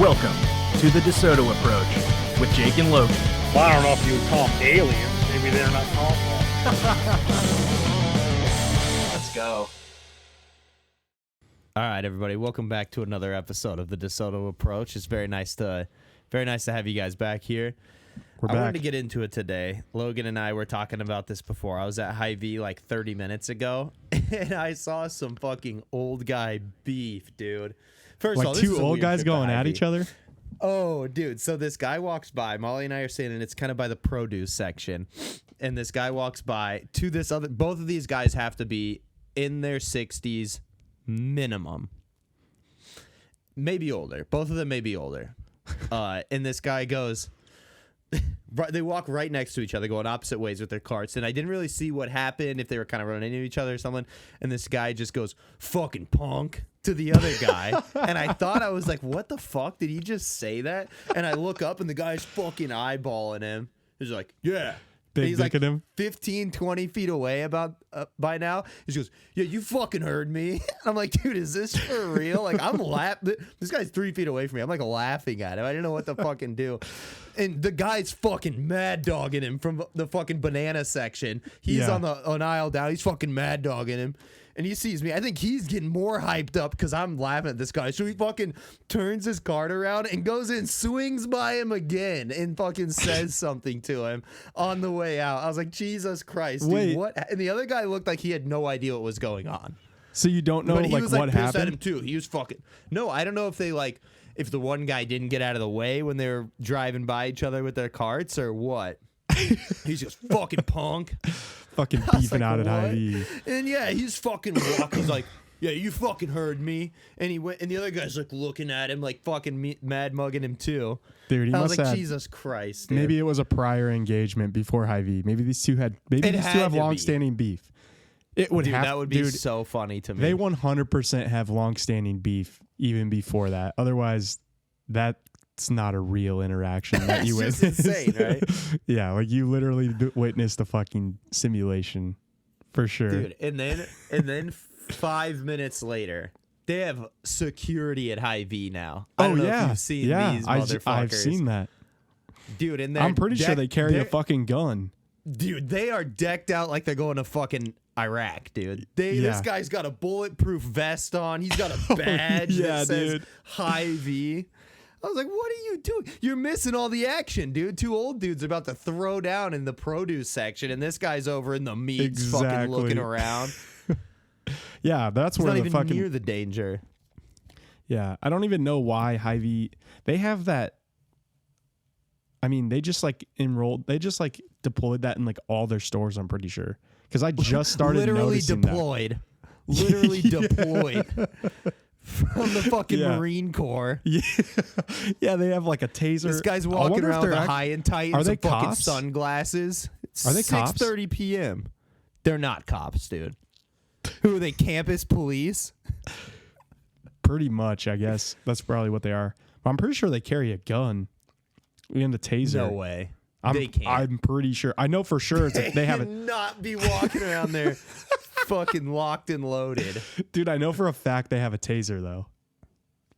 Welcome to the DeSoto Approach with Jake and Logan. Well, I don't know if you would call them aliens. Maybe they're not called that. Let's go. All right, everybody. Welcome back to another episode of the DeSoto Approach. It's very nice to have you guys back here. I wanted to get into it today. Logan and I were talking about this before. I was at Hy-Vee like 30 minutes ago, and I saw some fucking old guy beef, dude. First of all, like two old guys going at each other? Oh, dude. So this guy walks by. Molly and I are standing, and it's kind of by the produce section. And this guy walks by to this other. Both of these guys have to be in their 60s minimum. Maybe older. Both of them may be older. And this guy goes. They walk right next to each other, going opposite ways with their carts, and I didn't really see what happened, if they were kind of running into each other or something, and this guy just goes, "Fucking punk," to the other guy, and I thought, I was like, what the fuck? Did he just say that? And I look up, and the guy's fucking eyeballing him. He's like, yeah. He's like him. 15, 20 feet away by now. He just goes, "Yeah, you fucking heard me." I'm like, dude, is this for real? Like, I'm laughing. This guy's 3 feet away from me. I'm like laughing at him. I didn't know what to fucking do. And the guy's fucking mad dogging him from the fucking banana section. He's on aisle down. He's fucking mad dogging him. And he sees me. I think he's getting more hyped up because I'm laughing at this guy. So he fucking turns his cart around and goes in, swings by him again, and fucking says something to him on the way out. I was like, Jesus Christ, dude, wait, what? And the other guy looked like he had no idea what was going on. So you don't know, but he like, was, what like, happened? pissed at him too. He was fucking. No, I don't know if they like. If the one guy didn't get out of the way when they were driving by each other with their carts or what. He's just fucking punk. Fucking beefing out at Hy-Vee. And yeah, he's fucking walking. He's like, "Yeah, you fucking heard me." And he went, and the other guy's like looking at him, like fucking mad mugging him too. Dude, he I was must like, have. Jesus Christ. Dude. Maybe it was a prior engagement before Hy-Vee. Maybe these two have long-standing beef. It would have. That would be so funny to me. They 100% have long-standing beef even before that. Otherwise, that's not a real interaction that you witness. It's insane, right? Yeah, like you literally witnessed a fucking simulation, for sure, dude. And then 5 minutes later, they have security at Hy-Vee now. I don't know if you've seen these motherfuckers. I've seen that, dude. And I'm pretty sure they carry a fucking gun. Dude, they are decked out like they're going to fucking Iraq, dude. This guy's got a bulletproof vest on. He's got a badge that says Hy-Vee. I was like, what are you doing? You're missing all the action, dude. Two old dudes about to throw down in the produce section, and this guy's over in the meats fucking looking around. Yeah, that's where not the even fucking near the danger. Yeah, I don't even know why Hy-Vee. They have that. I mean, they just like deployed that in like all their stores. I'm pretty sure because I just started noticing deployed. Literally deployed. From the fucking Marine Corps. Yeah. Yeah, they have like a taser. This guy's walking around with a high and tight and some fucking sunglasses. Are they cops? 6:30 p.m. They're not cops, dude. Who are they, campus police? Pretty much, I guess. That's probably what they are. But I'm pretty sure they carry a gun and the taser. No way. They can't. I'm pretty sure. I know for sure they haven't. Not be walking around there fucking locked and loaded. Dude, I know for a fact they have a taser though.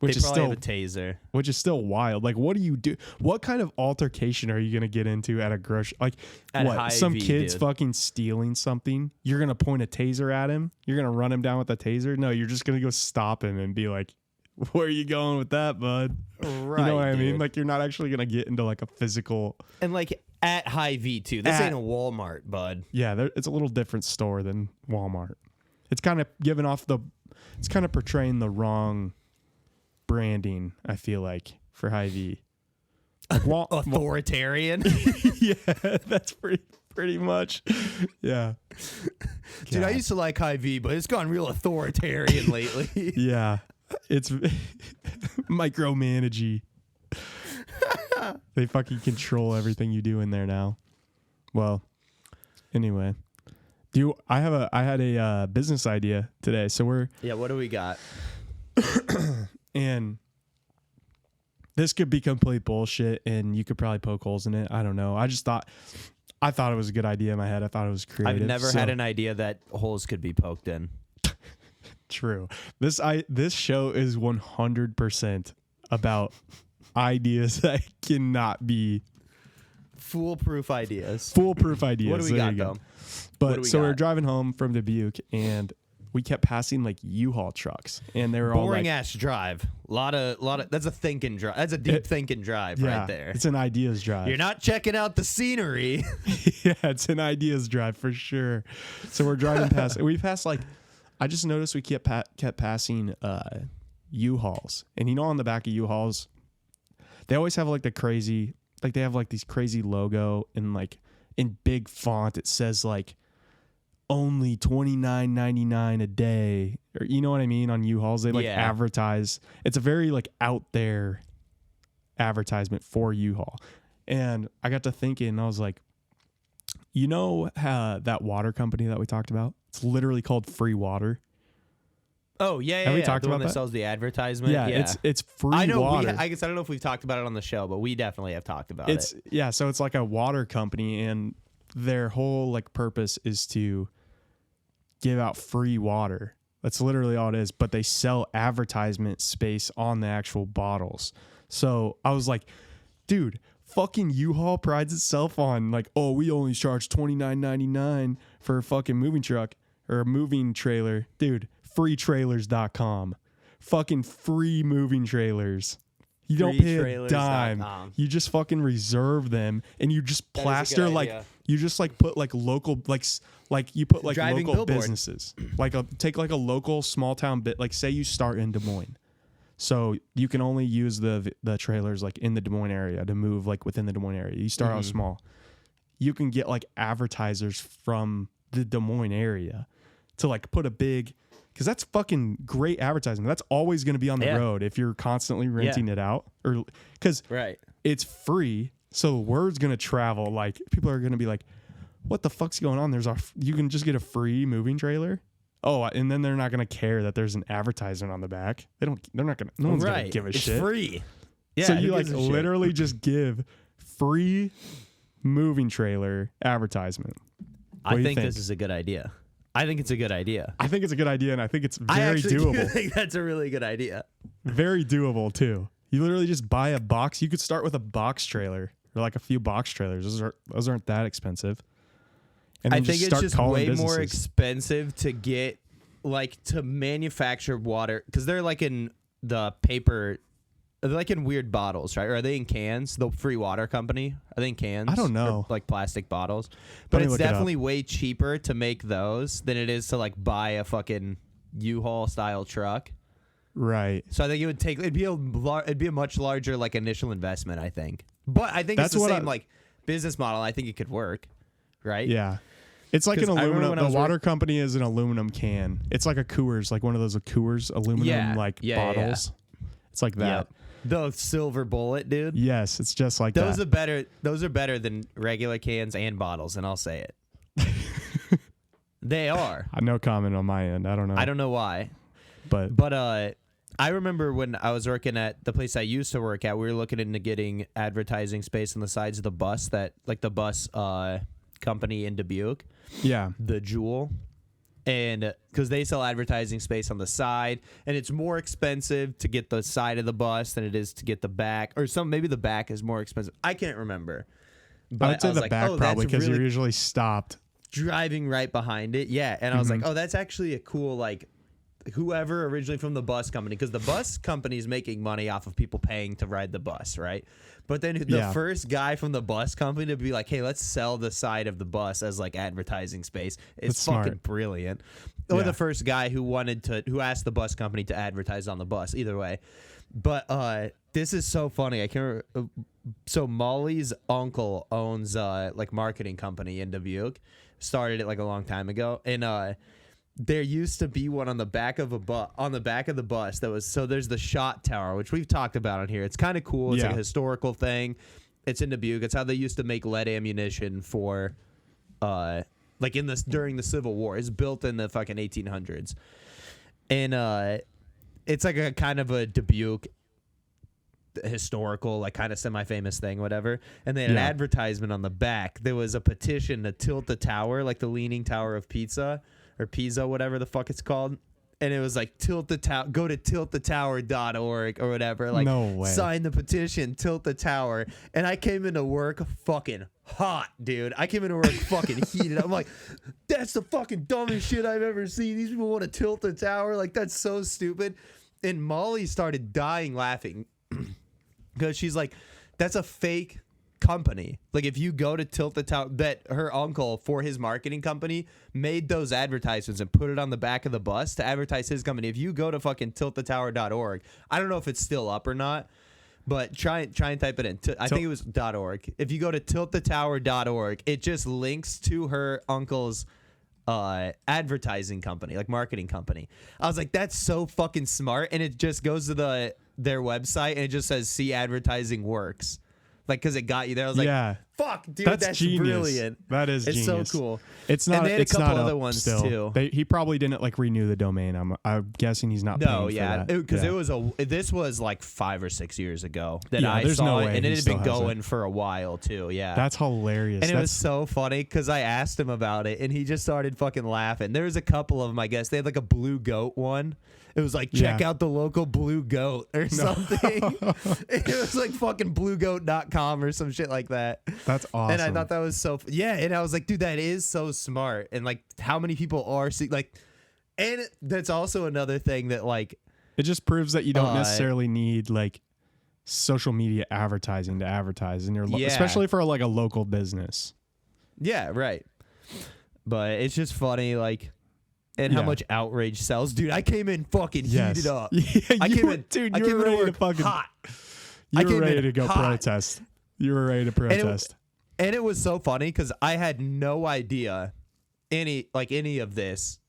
They probably have a taser. Which is still wild. Like, what do you do? What kind of altercation are you going to get into at a grocery? Like, at what? Hy-Vee, Some kid's dude. fucking stealing something? You're going to point a taser at him? You're going to run him down with a taser? No, you're just going to go stop him and be like, where are you going with that, bud? Right, you know what I dude. mean? Like, you're not actually going to get into like a physical. And like at Hy-Vee too. This ain't a Walmart, bud. Yeah, it's a little different store than Walmart. It's kind of giving off it's kind of portraying the wrong branding, I feel like, for Hy-Vee. Like authoritarian. Yeah, that's pretty much. Yeah. Dude, I used to like Hy-Vee, but it's gone real authoritarian lately. Yeah. It's micromanagey. They fucking control everything you do in there now. Well, anyway. I had a business idea today. So Yeah, what do we got? And this could be complete bullshit and you could probably poke holes in it. I don't know. I thought it was a good idea in my head. I thought it was creative. I've never had an idea that holes could be poked in. True. This show is 100% about ideas that cannot be Foolproof ideas. foolproof ideas. What do we There got, you go. though? What But do we so we were got? driving home from Dubuque, and we kept passing like U-Haul trucks, and they were all Boring like, ass drive. Lot of. That's a thinking drive. That's a deep thinking drive yeah, right there. it's an ideas drive. You're not checking out the scenery. Yeah, it's an ideas drive for sure. So we're driving past. We passed like, I just noticed we kept passing U-Hauls, and on the back of U-Hauls, they always have like the crazy, like they have like these crazy logo and like in big font it says like only $29.99 a day, or you know what I mean, on U-Hauls. They like advertise. It's a very like out there advertisement for U-Haul. And I got to thinking, and I was like, you know how that water company that we talked about? It's literally called Free Water. Oh yeah, Have we talked the one about that that? sells the advertisement. Yeah, it's free I know. water. I guess I don't know if we've talked about it on the show, but we definitely have talked about it. Yeah, so it's like a water company, and their whole like purpose is to give out free water. That's literally all it is. But they sell advertisement space on the actual bottles. So I was like, dude, fucking U-Haul prides itself on like, oh, we only charge $29.99 for a fucking moving truck or a moving trailer. Dude, freetrailers.com. Fucking free moving trailers. You don't pay a dime. freetrailers.com. You just fucking reserve them, and you just That is a good plaster like idea. you just like put like local like you put like Driving local billboard. businesses. Like take like a local small town bit. Like say you start in Des Moines, so you can only use the trailers like in the Des Moines area to move like within the Des Moines area. You start out small. You can get like advertisers from the Des Moines area to like put a big, because that's fucking great advertisement. That's always going to be on the road if you're constantly renting it out, or because it's free. So word's going to travel. Like people are going to be like, what the fuck's going on? You can just get a free moving trailer. Oh, and then they're not going to care that there's an advertisement on the back. They're not going to, no one's going to give a it's shit. Free. Yeah. So who you like gives a shit? literally just give free moving trailer advertisement. What do I you think this is a good idea. I think it's a good idea. I think it's a good idea, and I think it's I very actually do doable. think that's a really good idea. Very doable too. You literally just buy a box. You could start with a box trailer or like a few box trailers. Those aren't that expensive. And I then think it's start just calling way more businesses. expensive to get, like, to manufacture water, because they're like in the paper, they're like in weird bottles, right? Or are they in cans? The Free Water Company, are they in cans? I don't Or, know. like plastic bottles, but me it's look it up. definitely way cheaper to make those than it is to like buy a fucking U-Haul style truck. Right. So I think it'd be a much larger like initial investment, I think. But I think That's it's the what same like business model. I think it could work, right? Yeah. It's like an 'Cause I remember aluminum. when I The was water company is an aluminum can. It's like a Coors, like one of those Coors aluminum bottles. It's like that. Yep. The silver bullet, dude. Yes, it's just like Those that. are better. Those are better than regular cans and bottles, and I'll say it. They are. No comment on my end. I don't know. I don't know why, But but I remember when I was working at the place I used to work at, we were looking into getting advertising space on the sides of the bus, that like the bus company in Dubuque, yeah. the Jewel. And because they sell advertising space on the side, and it's more expensive to get the side of the bus than it is to get the back, or maybe the back is more expensive. I can't remember. But I would say was the like, back oh, probably, that's because really you're usually stopped. driving right behind it. Yeah. And I was like, oh, that's actually a cool, like, whoever originally from the bus company, because the bus company is making money off of people paying to ride the bus, right? But then the first guy from the bus company to be like, hey, let's sell the side of the bus as like advertising space. It's That's fucking smart. brilliant. Or Yeah. the first guy who asked the bus company to advertise on the bus. Either way. But this is so funny. So Molly's uncle owns like marketing company in Dubuque. Started it like a long time ago, and there used to be one on the back of the bus that was, so there's the shot tower, which we've talked about on here. It's kind of cool. It's like a historical thing. It's in Dubuque. It's how they used to make lead ammunition for like during the Civil War. It's built in the fucking 1800s. And it's like a kind of a Dubuque historical, like kind of semi-famous thing, whatever. And they had an advertisement on the back. There was a petition to tilt the tower, like the Leaning Tower of Pisa, or Pisa, whatever the fuck it's called. and it was like tilt the tower, go to tiltthetower.org or whatever. Like, No way. sign the petition, tilt the tower. And I came into work fucking hot, dude. I came into work fucking heated. I'm like, that's the fucking dumbest shit I've ever seen. These people want to tilt the tower. Like, that's so stupid. And Molly started dying laughing because she's like, that's a fake company. Like, if you go to Tilt the Tower, that her uncle for his marketing company made those advertisements and put it on the back of the bus to advertise his company. If you go to fucking tiltthetower.org, I don't know if it's still up or not, but try and type it in. I think it was .org. If you go to tiltthetower.org, it just links to her uncle's advertising company, like marketing company. I was like, that's so fucking smart. And it just goes to their website and it just says, see advertising works. Like, because it got you there. I was like, fuck, dude, that's genius. Brilliant. That is it's genius. so cool. It's not. And they had it's a couple not other up ones still. too. He probably didn't like renew the domain. I'm guessing he's not. No, paying yeah, for that. because this was like 5 or 6 years ago that I there's saw no it, way and he it had still been has going it. for a while too. Yeah, That's hilarious. and it was so funny because I asked him about it, and he just started fucking laughing. There was a couple of them, I guess. They had like a blue goat one. It was like, check out the local blue goat or something. It was like fucking bluegoat.com or some shit like that. That's awesome. And I thought that was so, and I was like, dude, that is so smart. And like, how many people are like, and that's also another thing that like, it just proves that you don't necessarily need like social media advertising to advertise in your, especially for like a local business. Yeah, right. But it's just funny, like, and how much outrage sells. Dude, I came in fucking heated up. I came in, dude, I you came were in ready to work fucking hot. You were ready to go protest. You were ready to protest. And it was so funny because I had no idea any of this.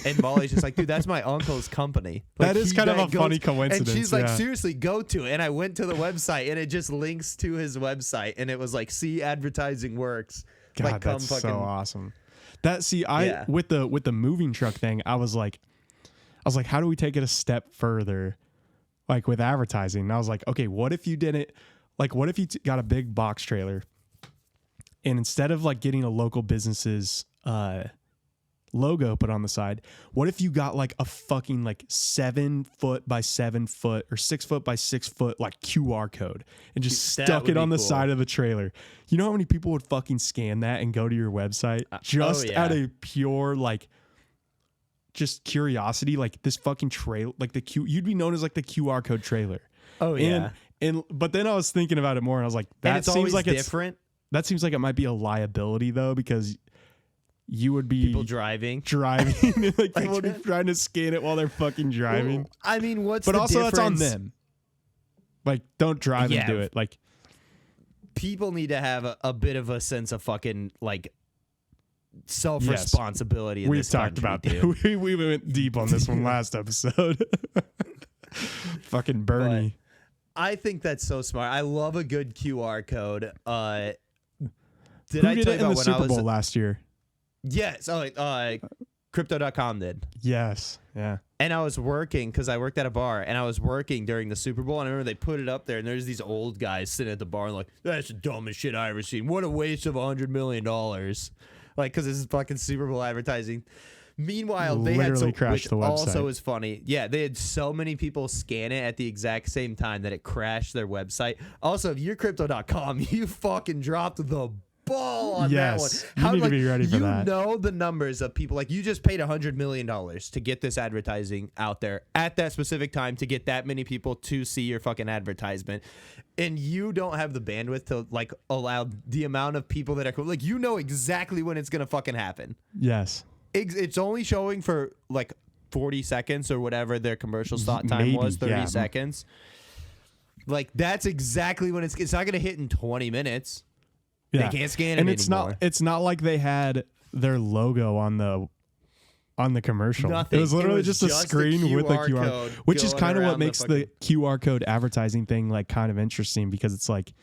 And Molly's just like, dude, that's my uncle's company. Like, that is kind of a funny coincidence. And she's like, seriously, go to it. And I went to the website and it just links to his website. And it was like, see, advertising works. God, like, that's so awesome. With the moving truck thing, I was like, how do we take it a step further, like with advertising? And I was like, okay, what if you did it, like, what if you got a big box trailer, and instead of like getting a local business's logo put on the side, what if you got like a fucking like 7 foot by 7 foot or 6 foot by 6 foot like QR code and just stuck it on the side of the trailer? You know how many people would fucking scan that and go to your website just out of pure like just curiosity? Like, this fucking trailer, like you'd be known as like the QR code trailer. Oh yeah. But then I was thinking about it more and I was like, that seems like it's different. That seems like it might be a liability though, because you would be people driving like people would be trying to scan it while they're fucking driving. Well, I mean, but also that's on them. Like, don't drive and do it. Like, people need to have a bit of a sense of fucking like self-responsibility. We've talked about that. We went deep on this one last episode. Fucking Bernie. But I think that's so smart. I love a good QR code. Who did it in the Super Bowl last year? Yes. Crypto.com did. Yes. Yeah. And I was working because I worked at a bar, and I was working during the Super Bowl, and I remember they put it up there, and there's these old guys sitting at the bar and like, that's the dumbest shit I ever seen. What a waste of $100 million. Like, because this is fucking Super Bowl advertising. Meanwhile, they had crashed the website. Also is funny. Yeah, they had so many people scan it at the exact same time that it crashed their website. Also, if you're crypto.com, you fucking dropped the ball on that one. You need to be ready for that. You know the numbers of people. Like, you just paid $100 million to get this advertising out there at that specific time to get that many people to see your fucking advertisement. And you don't have the bandwidth to like allow the amount of people that are like, you know exactly when it's going to fucking happen. Yes. It's only showing for like 40 seconds or whatever their commercial stop time was, 30 seconds. Like, that's exactly when it's not going to hit in 20 minutes. Yeah. They can't scan it and anymore. It's not like they had their logo on the commercial. Nothing. It was literally just a screen with a QR code, which is kind of what makes the QR code advertising thing like kind of interesting, because it's like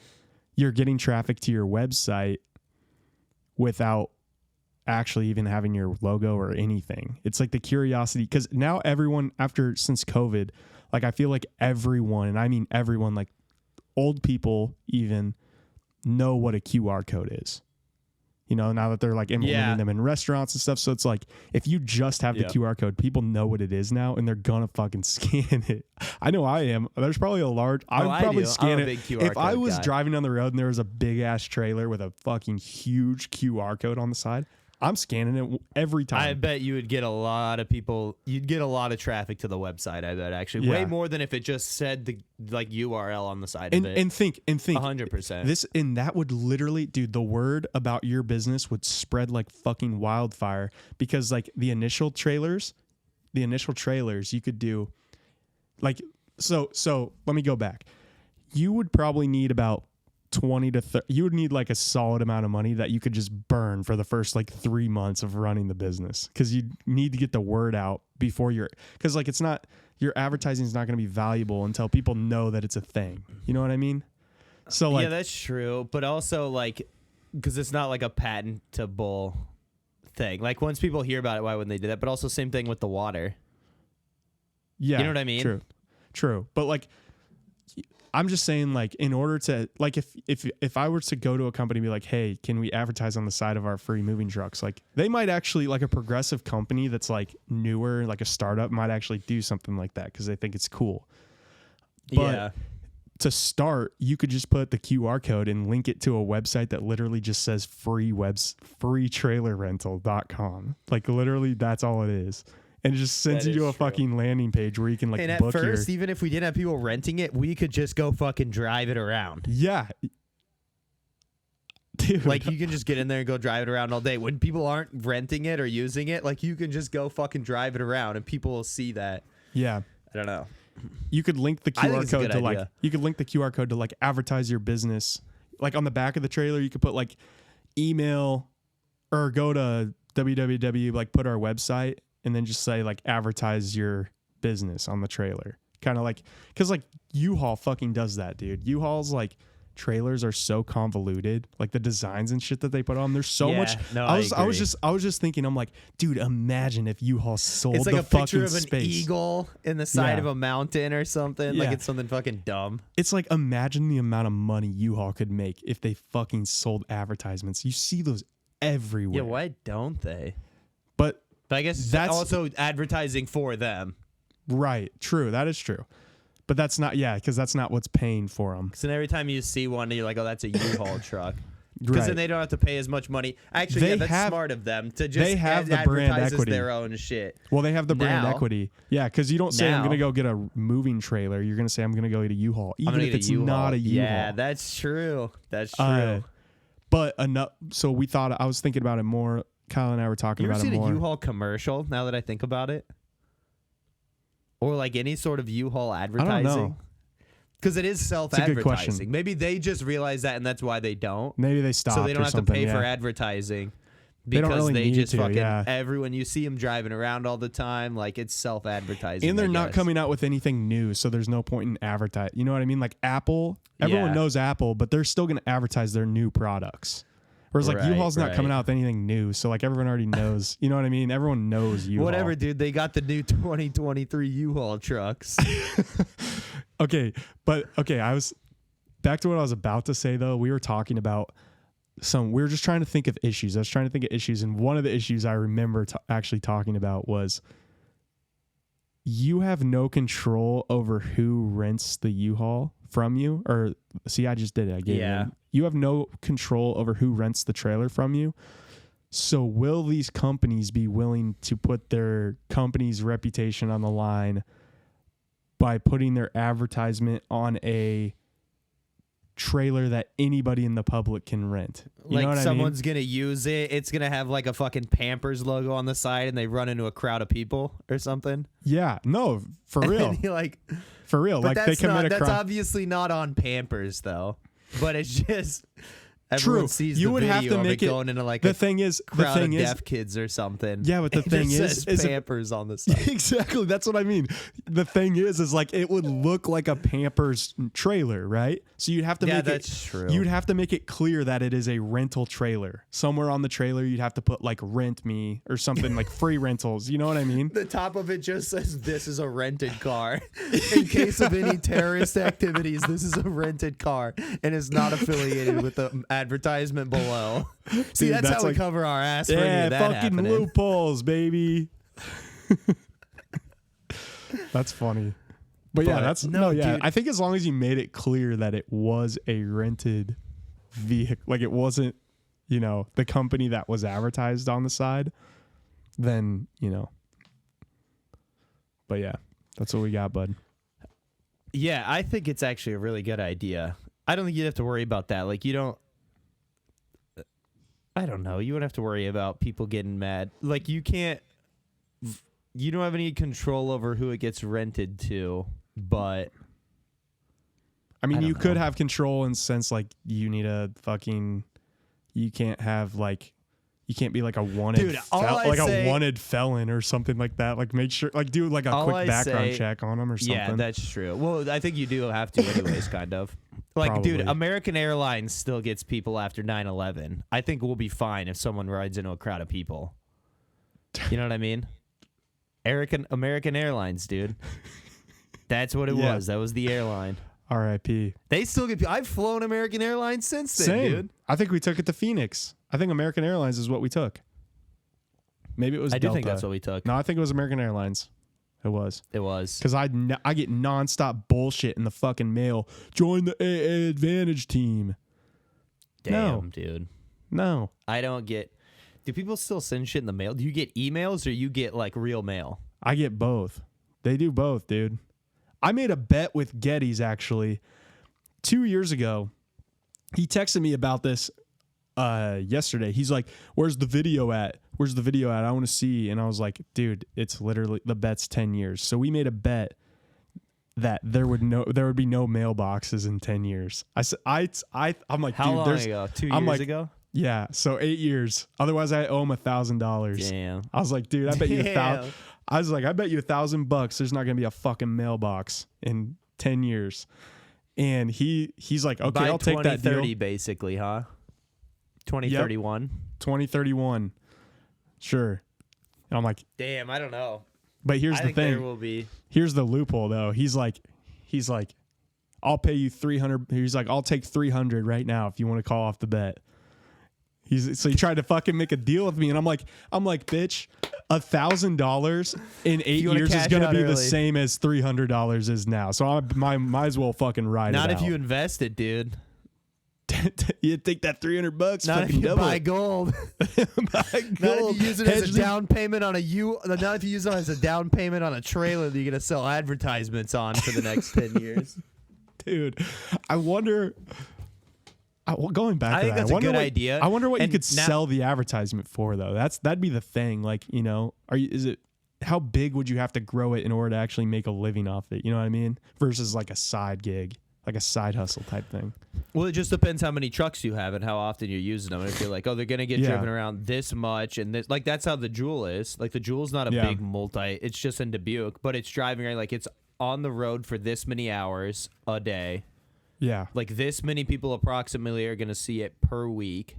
you're getting traffic to your website without actually even having your logo or anything. It's like the curiosity, because now everyone since COVID, like I feel like everyone, and I mean everyone, like old people even, know what a QR code is. You know, now that they're like implementing them in restaurants and stuff. So it's like, if you just have the QR code, people know what it is now and they're gonna fucking scan it. I know I am. There's probably a large, I would probably scan it. If I was driving down the road and there was a big ass trailer with a fucking huge QR code on the side, I'm scanning it every time. I bet you would get a lot of people. You'd get a lot of traffic to the website. I bet actually way more than if it just said the like URL on the side of it. And think 100%. This and that would literally, dude. The word about your business would spread like fucking wildfire because like the initial trailers, you could do like so. Let me go back. You would probably need about 20 to 30, you would need like a solid amount of money that you could just burn for the first like 3 months of running the business, because you need to get the word out before because like it's not, your advertising is not going to be valuable until people know that it's a thing. You know what I mean? So like, yeah, that's true, but also like, because it's not like a patentable thing. Like once people hear about it, why wouldn't they do that? But also same thing with the water. Yeah, you know what I mean? True. But like, I'm just saying, like, in order to, like, if I were to go to a company and be like, hey, can we advertise on the side of our free moving trucks? Like, they might actually, like a progressive company that's like newer, like a startup might actually do something like that because they think it's cool. But to start, you could just put the QR code and link it to a website that literally just says freetrailerrental.com. Like, literally, that's all it is. And it just sends you to a fucking landing page where you can like and book at first, even if we didn't have people renting it, we could just go fucking drive it around. Yeah. Dude. Like you can just get in there and go drive it around all day. When people aren't renting it or using it, like you can just go fucking drive it around and people will see that. Yeah. I don't know. You could link the QR code to like, you could link the QR code to like advertise your business. Like on the back of the trailer, you could put like email or go to www, like put our website, and then just say like advertise your business on the trailer. Kind of like, because like U-Haul fucking does that, dude. U-Haul's like trailers are so convoluted, like the designs and shit that they put on. There's so much. No, I was just thinking, I'm like, dude, imagine if U-Haul sold it's like the a picture fucking of an space. Eagle in the side of a mountain or something. Yeah. Like it's something fucking dumb. It's like, imagine the amount of money U-Haul could make if they fucking sold advertisements. You see those everywhere. Yeah, why don't they? But I guess that's also advertising for them. Right. True. That is true. But that's not, because that's not what's paying for them. So every time you see one, you're like, oh, that's a U-Haul truck. Because then they don't have to pay as much money. Actually, that's smart of them to just they have the brand equity. Their own shit. Well, they have the brand equity. Yeah, because you don't say, I'm going to go get a moving trailer. You're going to say, I'm going to go get a U-Haul. Even if it's not a U-Haul. Yeah, that's true. That's true. But enough. So I was thinking about it more. Kyle and I were talking about it more. You ever seen a U-Haul commercial, now that I think about it? Or like any sort of U-Haul advertising? I don't know. Because it is self-advertising. Maybe they just realize that and that's why they don't. Maybe they stopped. So they don't have to pay for yeah. advertising. They don't Because really they need just to, fucking, yeah. everyone, you see them driving around all the time. Like it's self-advertising. And they're I not guess. coming out with anything new, so there's no point in advertising. You know what I mean? Like Apple, everyone knows Apple, but they're still going to advertise their new products. Whereas like U-Haul's not coming out with anything new, so like everyone already knows. You know what I mean? Everyone knows U-Haul. Whatever, dude. They got the new 2023 U-Haul trucks. Okay, I was back to what I was about to say though. We were talking about we were just trying to think of issues. I was trying to think of issues, and one of the issues I remember actually talking about was you have no control over who rents the U-Haul from you. Or see, I just did it. I gave it. You have no control over who rents the trailer from you. So will these companies be willing to put their company's reputation on the line by putting their advertisement on a trailer that anybody in the public can rent? You know what someone's I mean? gonna use it. It's gonna have like a fucking Pampers logo on the side, and they run into a crowd of people or something. Yeah, no, for real. For real, but like they commit a crime. That's obviously not on Pampers though. But it's just everyone sees you the would video have to make of it going into like the thing is crowd of deaf kids or something. Yeah, but the thing is Pampers on the side. Exactly, that's what I mean. The thing is like it would look like a Pampers trailer, right? So you'd have to make that's true. You'd have to make it clear that it is a rental trailer. Somewhere on the trailer, you'd have to put like "rent me" or something like free rentals. You know what I mean? The top of it just says, "This is a rented car." In case of any terrorist activities, this is a rented car and is not affiliated with the advertisement below. See, Dude, that's how we like- cover our ass for any Yeah, of that fucking happening. loopholes, baby. That's funny. But yeah, But, no, yeah. dude. I think as long as you made it clear that it was a rented vehicle, like it wasn't, the company that was advertised on the side, then, But yeah, that's what we got, bud. Yeah, I think it's actually a really good idea. I don't think you'd have to worry about that. Like, I don't know. You wouldn't have to worry about people getting mad. Like, you don't have any control over who it gets rented to, but I mean, I you don't could know. have control in the sense like you can't have like, you can't be like a wanted, Dude, all I say- a wanted felon or something like that. Like make sure, like do like a All quick I background say- check on them or something. yeah, that's true. Well, I think you do have to anyways, kind of. Like, dude, Probably. American Airlines still gets people after 9/11. I think we'll be fine if someone rides into a crowd of people. You know what I mean? American Airlines, dude. That's what it Yeah. was. That was the airline. R.I.P. They still get people. I've flown American Airlines since then, Same. dude. I think we took it to Phoenix. I think American Airlines is what we took. Maybe it was I do Delta. think that's what we took. No, I think it was American Airlines. It was. It was. Because I get nonstop bullshit in the fucking mail. Join the AA Advantage team. Damn, No. dude. No. I don't get. Do people still send shit in the mail? Do you get emails or you get like real mail? I get both. They do both, dude. I made a bet with Getty's actually 2 years ago. He texted me about this yesterday. He's like, "Where's the video at? Where's the video at? I want to see." And I was like, "Dude, it's literally the bet's 10 years." So we made a bet that there would be no mailboxes in 10 years. I'm like, How dude, long there's ago? 2 I'm years like, ago? yeah, so 8 years. Otherwise, I owe him $1,000. Damn. I was like, dude, I bet you Damn. I was like, I bet you $1,000 there's not gonna be a fucking mailbox in 10 years. And he's like, okay, By I'll take that 2030, deal. basically, huh? 2031. 2031. Sure. And I'm like, Damn, I don't know. but here's I the think there thing. will be. Here's the loophole though. He's like, I'll pay you 300. He's like, I'll take 300 right now if you want to call off the bet. So he tried to fucking make a deal with me, and I'm like, bitch, $1,000 in 8 you wanna years is cash gonna out be the early. same as $300 is now. So I might as well fucking ride Not it if out. you invest it, dude. You take that $300, Not if fucking you double buy it. gold. Buy Not gold. if you use it as Hedge a the- down payment on Not if you use it as a down payment on a trailer that you're gonna sell advertisements on for the next 10 years. Dude, I wonder. Going back I to think that, that's I a wonder good what, idea. I wonder what you And could now- sell the advertisement for, though. That'd be the thing. Like, how big would you have to grow it in order to actually make a living off it? You know what I mean? Versus like a side gig, like a side hustle type thing. Well, it just depends how many trucks you have and how often you're using them. And if you're like, oh, they're gonna get Yeah. driven around this much, and this, like that's how the Jewel is. Like the Jewel's not a Yeah. big multi. It's just in Dubuque, but it's driving around like it's on the road for this many hours a day. Yeah, Like this many people approximately are gonna see it per week.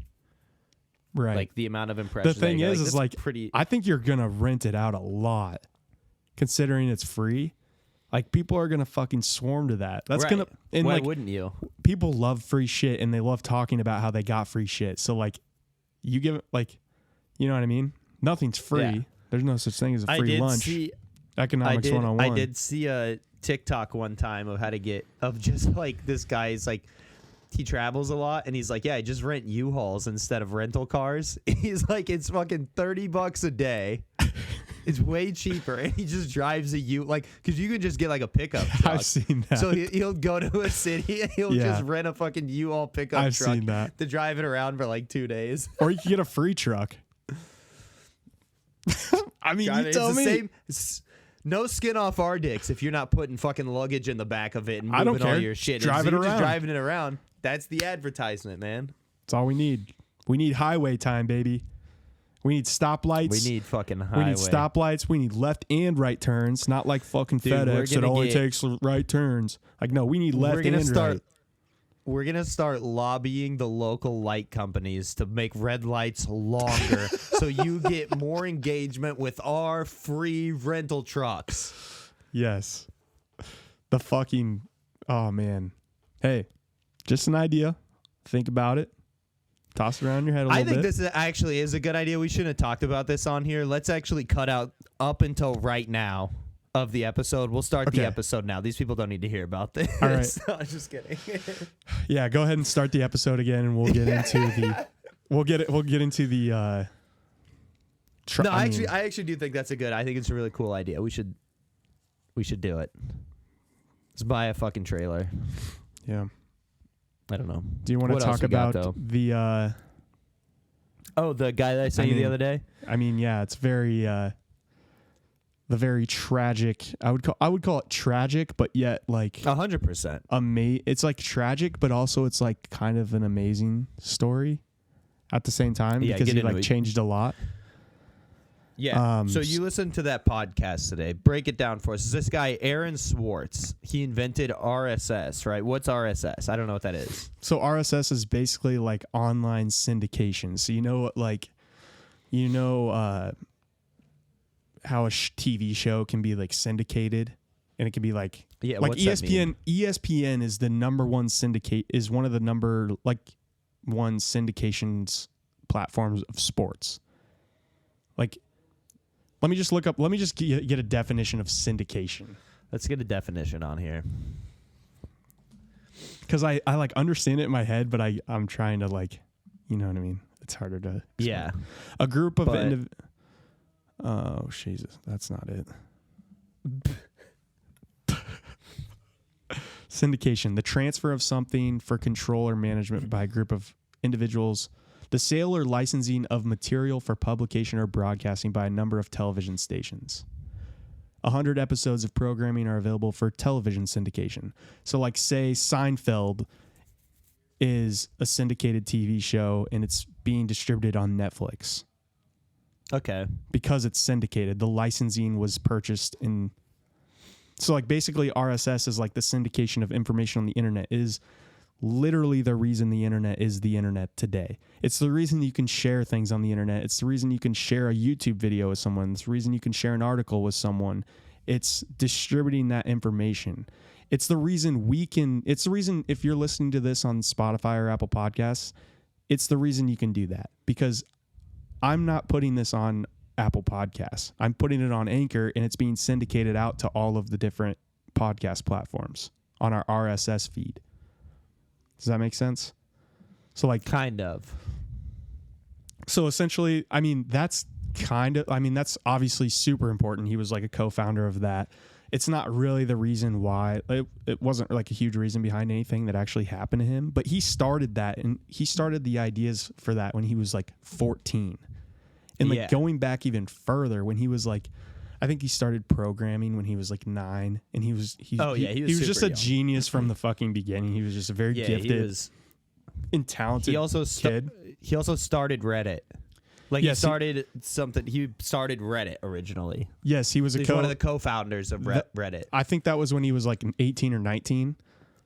right. Like the amount of the impressions. thing is that's like, pretty. I think you're gonna rent it out a lot, considering it's free. Like people are gonna fucking swarm to that. That's Right. gonna and Why like wouldn't you? people love free shit and they love talking about how they got free shit. So like, you give it like, you know what I mean? Nothing's free. Yeah. There's no such thing as a I free did lunch. see. Economics 101. I did see a TikTok one time of how to get of just like this guy's like he travels a lot and he's like, yeah, I just rent U-Hauls instead of rental cars. He's like, it's fucking $30 a day. It's way cheaper, and he just drives a because you can just get like a pickup truck. I've seen that. So he'll go to a city and he'll Yeah. just rent a fucking U-Haul pickup I've truck seen that. to drive it around for like 2 days. Or you can get a free truck. I mean, God, you it's tell the me. same. No skin off our dicks if you're not putting fucking luggage in the back of it and I moving don't all care. your shit. Drive If it you're just around. driving it around. That's the advertisement, man. That's all we need. We need highway time, baby. We need stoplights. We need fucking We highway. need stoplights. We need left and right turns, not like fucking Dude, we're FedEx that gonna only get- takes right turns. Like, no, we need left We're gonna and start. right. We're gonna start lobbying the local light companies to make red lights longer, so you get more engagement with our free rental trucks. Yes. The fucking, oh man. Hey, just an idea. Think about it. Toss it around your head a I little think bit. this actually is a good idea. We shouldn't have talked about this on here. Let's actually cut out up until right now of the episode. We'll start the episode now. These people don't need to hear about this. All right. No, I'm just kidding. Yeah, go ahead and start the episode again, and we'll get into the. We'll get into the. I actually do think that's I think it's a really cool idea. We should do it. Let's buy a fucking trailer. Yeah. I don't know. Do you want to talk about the? Oh, the guy that I sent you the other day. I mean, yeah, it's very. The very tragic. I would call it tragic, but yet like 100%. It's like tragic, but also it's like kind of an amazing story at the same time because he like changed a lot. Yeah. So you listened to that podcast today. Break it down for us. This guy, Aaron Swartz, he invented RSS, right? What's RSS? I don't know what that is. So RSS is basically like online syndication. So how a TV show can be like syndicated, and it can be like like ESPN. ESPN is the number one syndicate. Is one of the number one syndications platforms of sports. Like. Let me just look up. Let me just get a definition of syndication. Let's get a definition on here. Because I like understand it in my head, but I'm trying to you know what I mean? It's harder to explain. Yeah. A group of oh, Jesus. That's not it. Syndication. The transfer of something for control or management by a group of individuals. The sale or licensing of material for publication or broadcasting by a number of television stations. 100 episodes of programming are available for television syndication. So like say Seinfeld is a syndicated TV show and it's being distributed on Netflix. Okay. Because it's syndicated, the licensing was purchased in... So like basically RSS is like the syndication of information on the internet. It is literally the reason the internet is the internet today. It's the reason you can share things on the internet. It's the reason you can share a YouTube video with someone. It's the reason you can share an article with someone. It's distributing that information. It's the reason if you're listening to this on Spotify or Apple Podcasts, it's the reason you can do that. Because I'm not putting this on Apple Podcasts. I'm putting it on Anchor, and it's being syndicated out to all of the different podcast platforms on our RSS feed. Does that make sense? So like kind of. So essentially, I mean, that's obviously super important. He was like a co-founder of that. It's not really the reason why. It wasn't like a huge reason behind anything that actually happened to him, but he started that, and he started the ideas for that when he was like 14. And like going back even further, when he was like, I think he started programming when he was like 9, and he was just a genius from the fucking beginning. He was just a very gifted and talented kid. He also started Reddit. He started Reddit originally. Yes, he was one of the co-founders of Reddit. I think that was when he was like 18 or 19.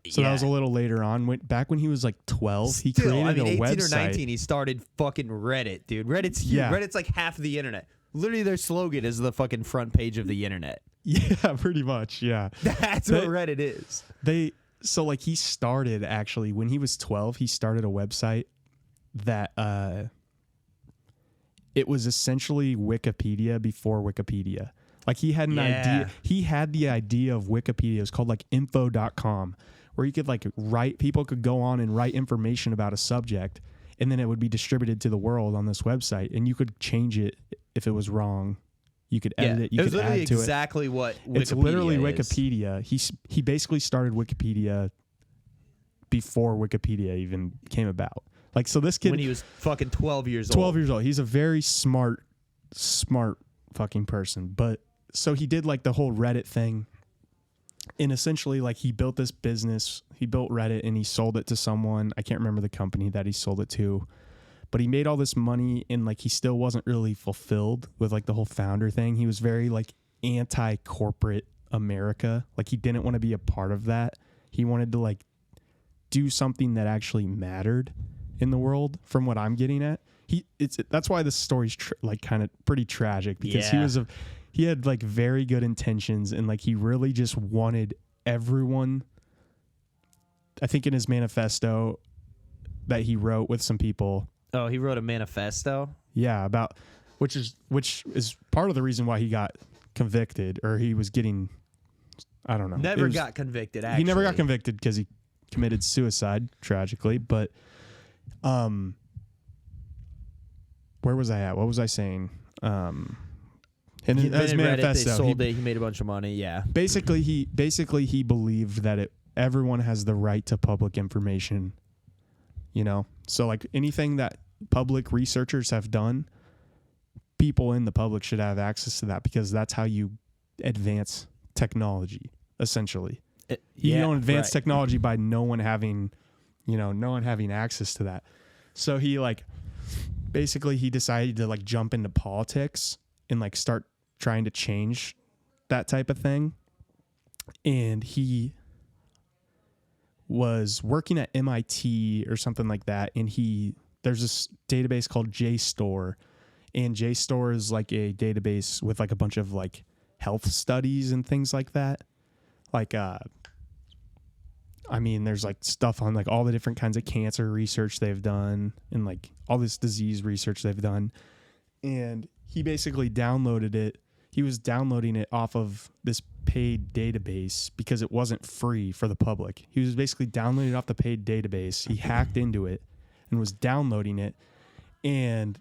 So that was a little later on. Back when he was like 12, he created a 18 website. or 19, he started fucking Reddit, dude. Reddit's huge. Yeah. Reddit's like half of the internet. Literally, their slogan is the fucking front page of the internet. Yeah, pretty much. Yeah, that's what Reddit is. So like he started actually when he was 12. He started a website that it was essentially Wikipedia before Wikipedia. Like he had an idea. He had the idea of Wikipedia. It was called like info.com, where you could like people could go on and write information about a subject, and then it would be distributed to the world on this website, and you could change it if it was wrong. You could edit it. You could add to it. Exactly what Wikipedia it's literally is. Wikipedia. He basically started Wikipedia before Wikipedia even came about. Like, so this kid, when he was fucking 12 years old. 12 years old. He's a very smart fucking person. But so he did like the whole Reddit thing, and essentially like he built this business. He built Reddit and he sold it to someone. I can't remember the company that he sold it to, but he made all this money, and like he still wasn't really fulfilled with like the whole founder thing. He was very like anti-corporate America. Like he didn't want to be a part of that. He wanted to like do something that actually mattered in the world, from what I'm getting at. That's why this story's like kind of pretty tragic, because he had like very good intentions, and like he really just wanted everyone. I think in his manifesto that he wrote with some people, Oh, he wrote a manifesto? Yeah, about which is part of the reason why he got convicted, or he was getting, I don't know. Never got convicted, actually. He never got convicted because he committed suicide, tragically. But where was I at? What was I saying? In his manifesto, they sold it. He made a bunch of money. Yeah. Basically, he believed that everyone has the right to public information. You know, so like anything that public researchers have done, people in the public should have access to that, because that's how you advance technology. Essentially, you don't advance technology by no one having access to that. So he he decided to jump into politics and start trying to change that type of thing. And he was working at MIT or something like that. And there's this database called JSTOR, and JSTOR is a database with a bunch of health studies and things like that. There's stuff on all the different kinds of cancer research they've done, and all this disease research they've done. And he basically downloaded it. He was downloading it off of this paid database because it wasn't free for the public. He was basically downloading it off the paid database. He hacked into it and was downloading it. And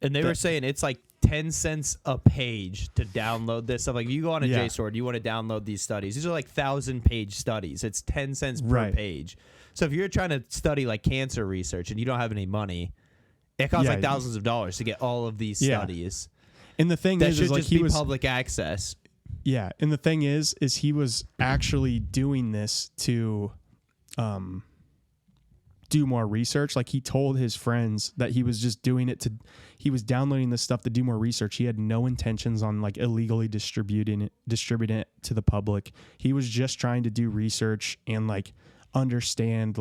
they were saying it's 10 cents a page to download this stuff. You go on a JSTOR, do you want to download these studies? These are 1,000-page studies. It's 10 cents per page. So if you're trying to study cancer research and you don't have any money, it costs thousands of dollars to get all of these studies. And the thing is he was public access. Yeah, and the thing is he was actually doing this to do more research. He told his friends that he was just doing it he was downloading this stuff to do more research. He had no intentions on illegally distributing it to the public. He was just trying to do research and understand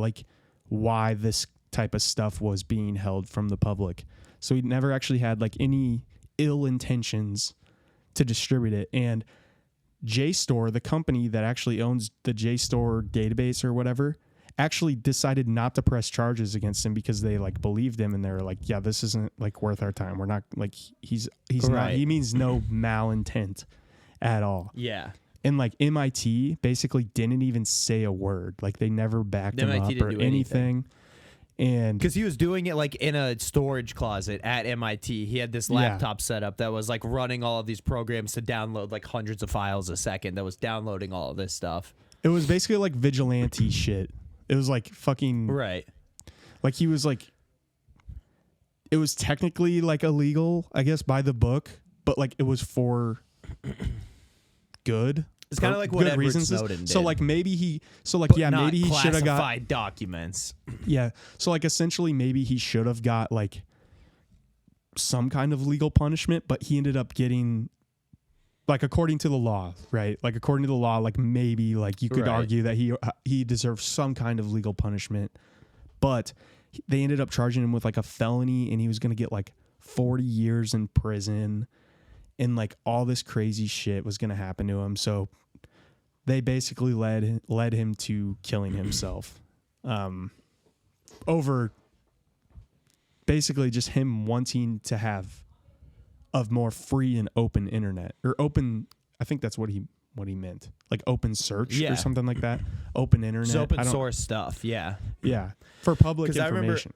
why this type of stuff was being held from the public. So he never actually had any ill intentions to distribute it. And JSTOR, the company that actually owns the JSTOR database or whatever, actually decided not to press charges against him because they believed him, and they were yeah, this isn't worth our time. We're not he's not, he means no malintent at all. Yeah. And MIT basically didn't even say a word. They never backed him up or anything. And because he was doing it in a storage closet at MIT. He had this laptop set up that was running all of these programs to download hundreds of files a second, that was downloading all of this stuff. It was basically vigilante shit. It was fucking right. He was it was technically illegal, I guess, by the book, but it was for good. It's kind of what Edward reasons. Snowden did. So maybe he maybe he should have got classified documents. Yeah. So essentially maybe he should have got some kind of legal punishment, but he ended up getting according to the law, right? According to the law, maybe you could argue that he deserves some kind of legal punishment, but they ended up charging him with a felony, and he was going to get 40 years in prison, and all this crazy shit was going to happen to him. So they basically led him to killing himself, over basically just him wanting to have a more free and open internet, or open. I think that's what he meant, open search or something like that. Open internet, just open source stuff. Yeah, for public information.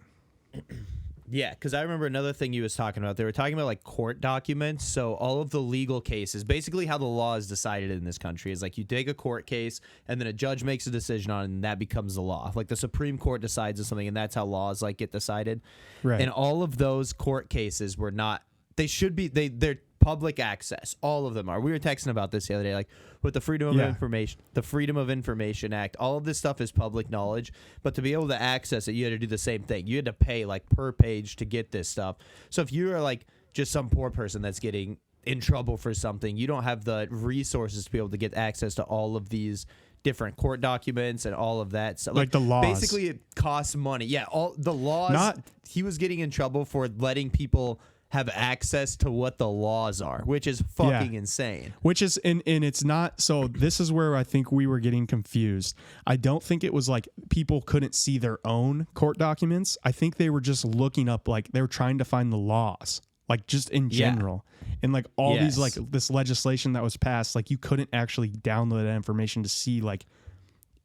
Because I remember another thing he was talking about. They were talking about court documents. So all of the legal cases, basically how the law is decided in this country is you take a court case and then a judge makes a decision on it, and that becomes the law. The Supreme Court decides on something, and that's how laws get decided. Right. And all of those court cases were not. They should be. They're public access. All of them are. We were texting about this the other day, with the Freedom of Information Act. All of this stuff is public knowledge, but to be able to access it, you had to do the same thing. You had to pay per page to get this stuff. So if you are just some poor person that's getting in trouble for something, you don't have the resources to be able to get access to all of these different court documents and all of that stuff. The laws. Basically, it costs money. Yeah, all the laws. He was getting in trouble for letting people have access to what the laws are, which is fucking insane. Which is, and it's not, so this is where I think we were getting confused. I don't think it was like people couldn't see their own court documents. I think they were just looking up, like they were trying to find the laws, like just in general. And like all these, like this legislation that was passed, like you couldn't actually download that information to see, like,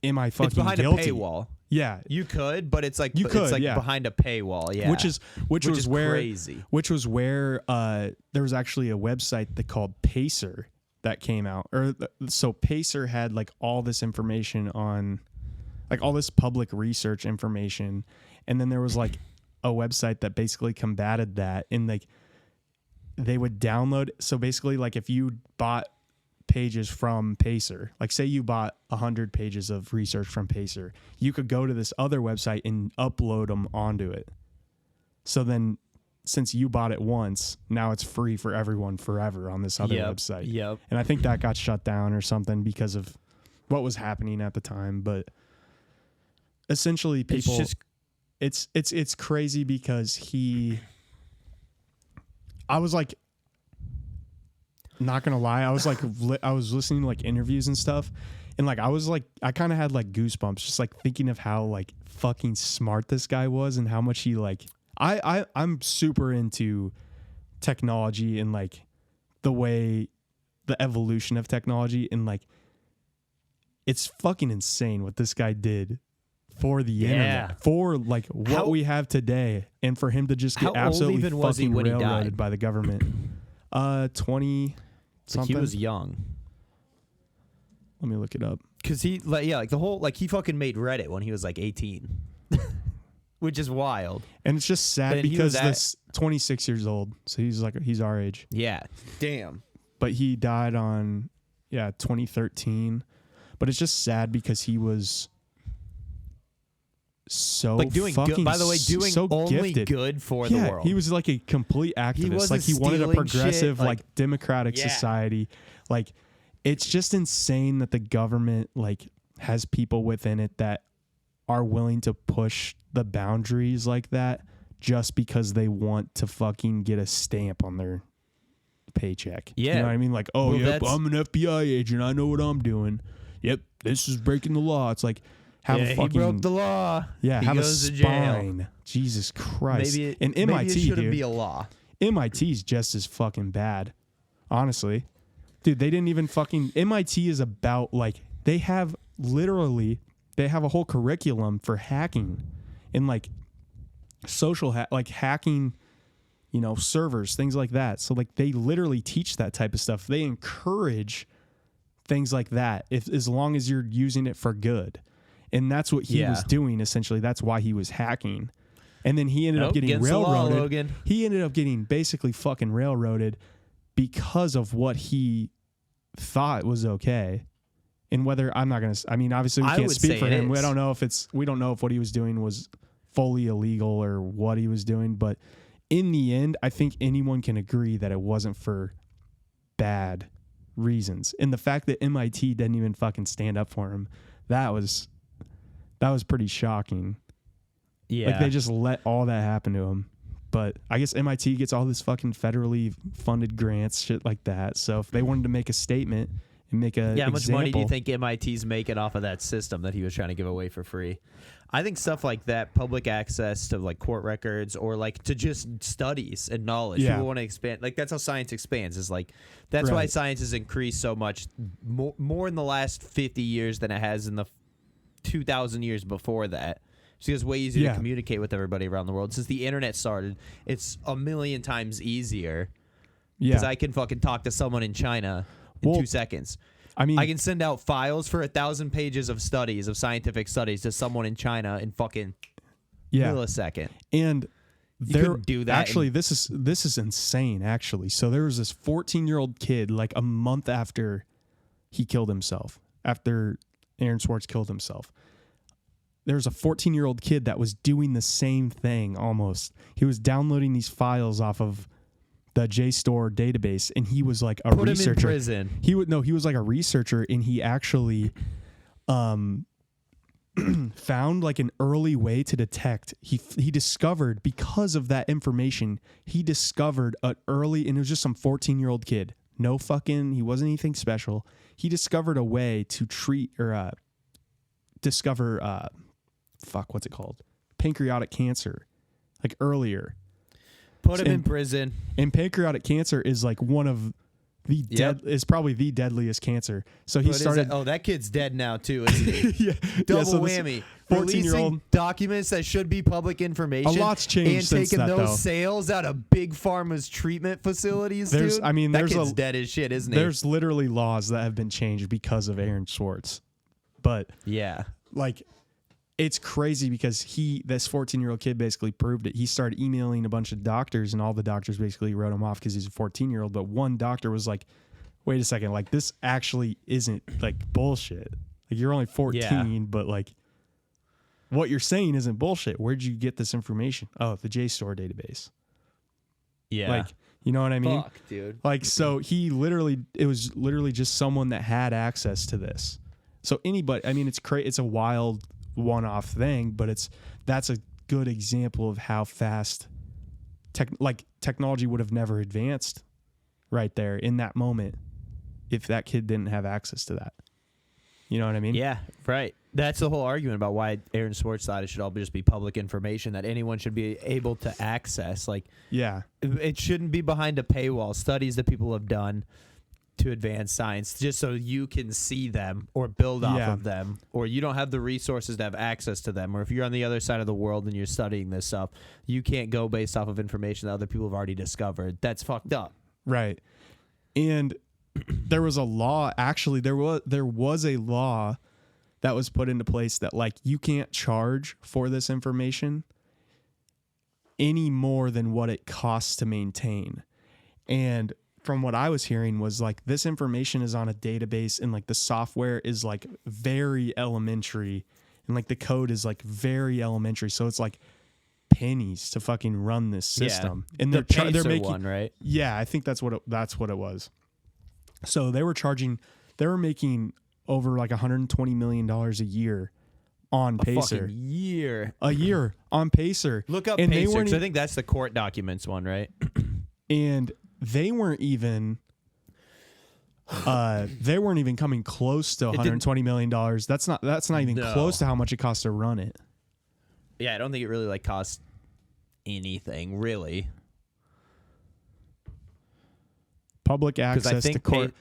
am I fucking guilty? It's behind a paywall. Yeah, you could, but it's like behind a paywall. Yeah, which was where crazy. Which was where there was actually a website that called Pacer that came out, so Pacer had like all this information on, like all this public research information, and then there was like a website that basically combated that, and like they would download. So basically, like if you bought pages from Pacer, like say you bought 100 pages of research from Pacer, you could go to this other website and upload them onto it. So then since you bought it once, now it's free for everyone forever on this other website. Yep. And I think that got shut down or something because of what was happening at the time. But essentially people, it's crazy because I was like, not gonna lie, I was like, I was listening to like interviews and stuff, and like I was like, I kind of had like goosebumps just like thinking of how like fucking smart this guy was and how much he like. I'm super into technology and like the evolution of technology, and like it's fucking insane what this guy did for the internet, for like what we have today, and for him to just get absolutely fucking railroaded by the government. 20 something. He was young. Let me look it up. Cause he like the whole, like he fucking made Reddit when he was like 18, which is wild. And it's just sad because this 26 years old, so he's our age. Yeah, damn. But he died on 2013. But it's just sad because he was so like doing fucking good, by the way, doing so only gifted. Good for the world. He was like a complete activist. He wanted a progressive, shit, like democratic society. Like it's just insane that the government like has people within it that are willing to push the boundaries like that just because they want to fucking get a stamp on their paycheck. Yeah. You know what I mean? Like, oh, yep, I'm an FBI agent. I know what I'm doing. Yep, this is breaking the law. It's like, he broke the law. Yeah, he have goes a to spine. jail. Jesus Christ. And MIT, maybe it shouldn't dude, be a law. MIT's just as fucking bad. Honestly. Dude, they didn't even fucking... MIT is about, like... They have a whole curriculum for hacking. And, like, like, hacking, you know, servers, things like that. So, like, they literally teach that type of stuff. They encourage things like that, as long as you're using it for good. And that's what he was doing, essentially. That's why he was hacking. And then he ended up getting railroaded. Logan. He ended up getting basically fucking railroaded because of what he thought was okay. And whether I mean, obviously we can't speak for him. We don't know if what he was doing was fully illegal or what he was doing. But in the end, I think anyone can agree that it wasn't for bad reasons. And the fact that MIT didn't even fucking stand up for him, that was pretty shocking. Yeah. Like they just let all that happen to him. But I guess MIT gets all this fucking federally funded grants, shit like that. So if they wanted to make a statement and make a how much money do you think MIT's making off of that system that he was trying to give away for free? I think stuff like that, public access to like court records or like to just studies and knowledge. People want to expand. Like that's how science expands. Is like that's why science has increased so much more in the last 50 years than it has in the 2,000 years before that. Because it's way easier to communicate with everybody around the world. Since the internet started, it's a million times easier. Because I can fucking talk to someone in China in 2 seconds. I mean, I can send out files for 1,000 pages of studies, of scientific studies, to someone in China in fucking millisecond. And you can do that. Actually, this is insane. Actually, so there was this 14-year-old kid, like a month after he killed himself, after Aaron Swartz killed himself. There's a 14-year-old kid that was doing the same thing almost. He was downloading these files off of the JSTOR database, and he was like a researcher. Put him in prison. He was like a researcher, and he actually found like an early way to detect. He discovered, because of that information, he discovered an early, and it was just some 14-year-old kid. No fucking, he wasn't anything special. He discovered a way to treat or discover, what's it called? Pancreatic cancer, like earlier. Put him in prison. And pancreatic cancer is like one of the is probably the deadliest cancer. So he started. That kid's dead now too, isn't he? Double so whammy. 14-year-old documents that should be public information. A lot's changed and since taking that, those though. sales out of big pharma's treatment facilities. There's, dude. I mean, that there's kid's dead as shit, isn't he? There's literally laws that have been changed because of Aaron Swartz, but yeah, like. It's crazy because this 14-year-old kid basically proved it. He started emailing a bunch of doctors, and all the doctors basically wrote him off because he's a 14-year-old. But one doctor was like, wait a second, like this actually isn't like bullshit. Like you're only 14, but like what you're saying isn't bullshit. Where'd you get this information? Oh, the JSTOR database. Yeah. Like, you know what I mean? Fuck, dude. Like, so it was literally just someone that had access to this. So anybody, I mean, it's a wild one-off thing, but that's a good example of how fast technology would have never advanced right there in that moment if that kid didn't have access to that. You know what I mean? Yeah, right. That's the whole argument about why Aaron Swartz thought it should all just be public information that anyone should be able to access. Like, yeah, it shouldn't be behind a paywall. Studies that people have done to advance science, just so you can see them or build off of them, or you don't have the resources to have access to them, or if you're on the other side of the world and you're studying this stuff, you can't go based off of information that other people have already discovered. That's fucked up. Right. And there was a law, actually there was a law that was put into place that like you can't charge for this information any more than what it costs to maintain. And from what I was hearing was like this information is on a database and like the software is like very elementary and like the code is like very elementary. So it's like pennies to fucking run this system. Yeah. And they're making one, right? Yeah, I think that's what it was. So they were making over like $120 million a year on Pacer. A year on Pacer. Look up and Pacer, because I think that's the court documents one, right? And they weren't even coming close to $120 million. That's not even close to how much it costs to run it. Yeah, I don't think it really like costs anything, really. Public access to court.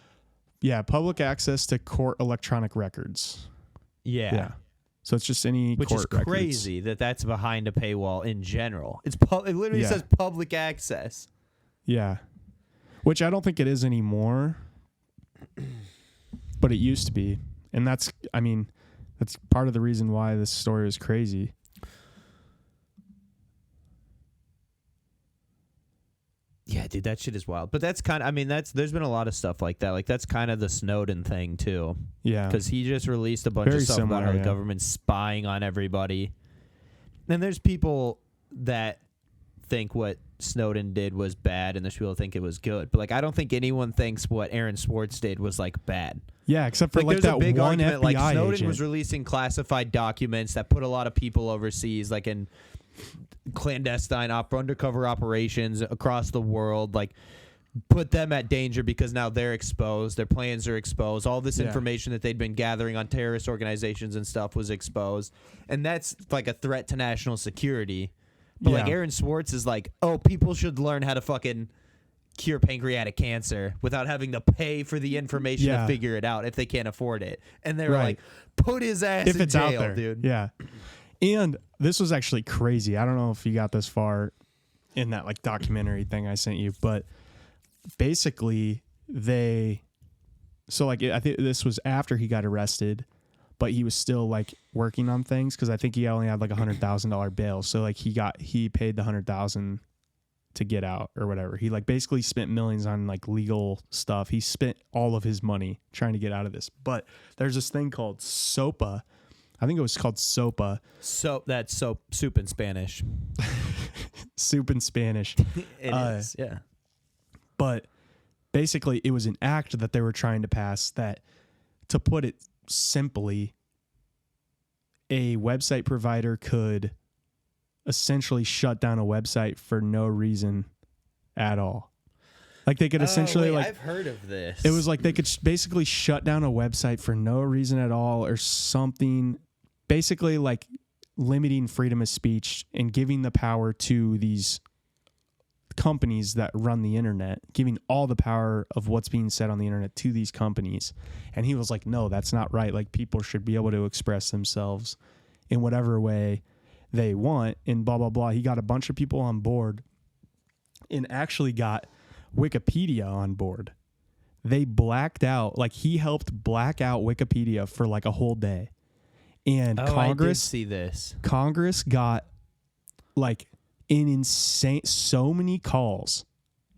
Public access to court electronic records. Yeah. So it's just any Which court is records. crazy that's behind a paywall in general. It literally says public access. Yeah. Which I don't think it is anymore. But it used to be. And that's part of the reason why this story is crazy. Yeah, dude, that shit is wild. But that's kind of, there's been a lot of stuff like that. Like, that's kind of the Snowden thing, too. Yeah. Because he just released a bunch of stuff about how the government's spying on everybody. And there's people that think what Snowden did was bad, and there's people that think it was good. But, like, I don't think anyone thinks what Aaron Swartz did was, like, bad. Yeah, except for, like there's that a big one argument, FBI like, Snowden agent. was releasing classified documents that put a lot of people overseas, like, in clandestine undercover operations across the world, like put them at danger because now they're exposed, their plans are exposed, all this information that they'd been gathering on terrorist organizations and stuff was exposed, and that's like a threat to national security. But like Aaron Swartz is like, oh, people should learn how to fucking cure pancreatic cancer without having to pay for the information to figure it out if they can't afford it. And they were like, put his ass if in it's jail, out there, dude. Yeah. And this was actually crazy. I don't know if you got this far in that like documentary thing I sent you, but basically I think this was after he got arrested, but he was still like working on things because I think he only had like $100,000 bail. So like he paid the $100,000 to get out or whatever. He like basically spent millions on like legal stuff. He spent all of his money trying to get out of this. But there's this thing called SOPA. I think it was called SOPA. That's soup in Spanish. Soup in Spanish. It is, yeah. But basically, it was an act that they were trying to pass that, to put it simply, a website provider could essentially shut down a website for no reason at all. Like they could essentially I've heard of this. It was like they could basically shut down a website for no reason at all or something, basically like limiting freedom of speech and giving the power to these companies that run the internet, giving all the power of what's being said on the internet to these companies. And he was like, no, that's not right. Like people should be able to express themselves in whatever way they want and blah, blah, blah. He got a bunch of people on board and actually got Wikipedia on board. They blacked out, like he helped black out Wikipedia for like a whole day. And I did see this. Congress got like an insane, so many calls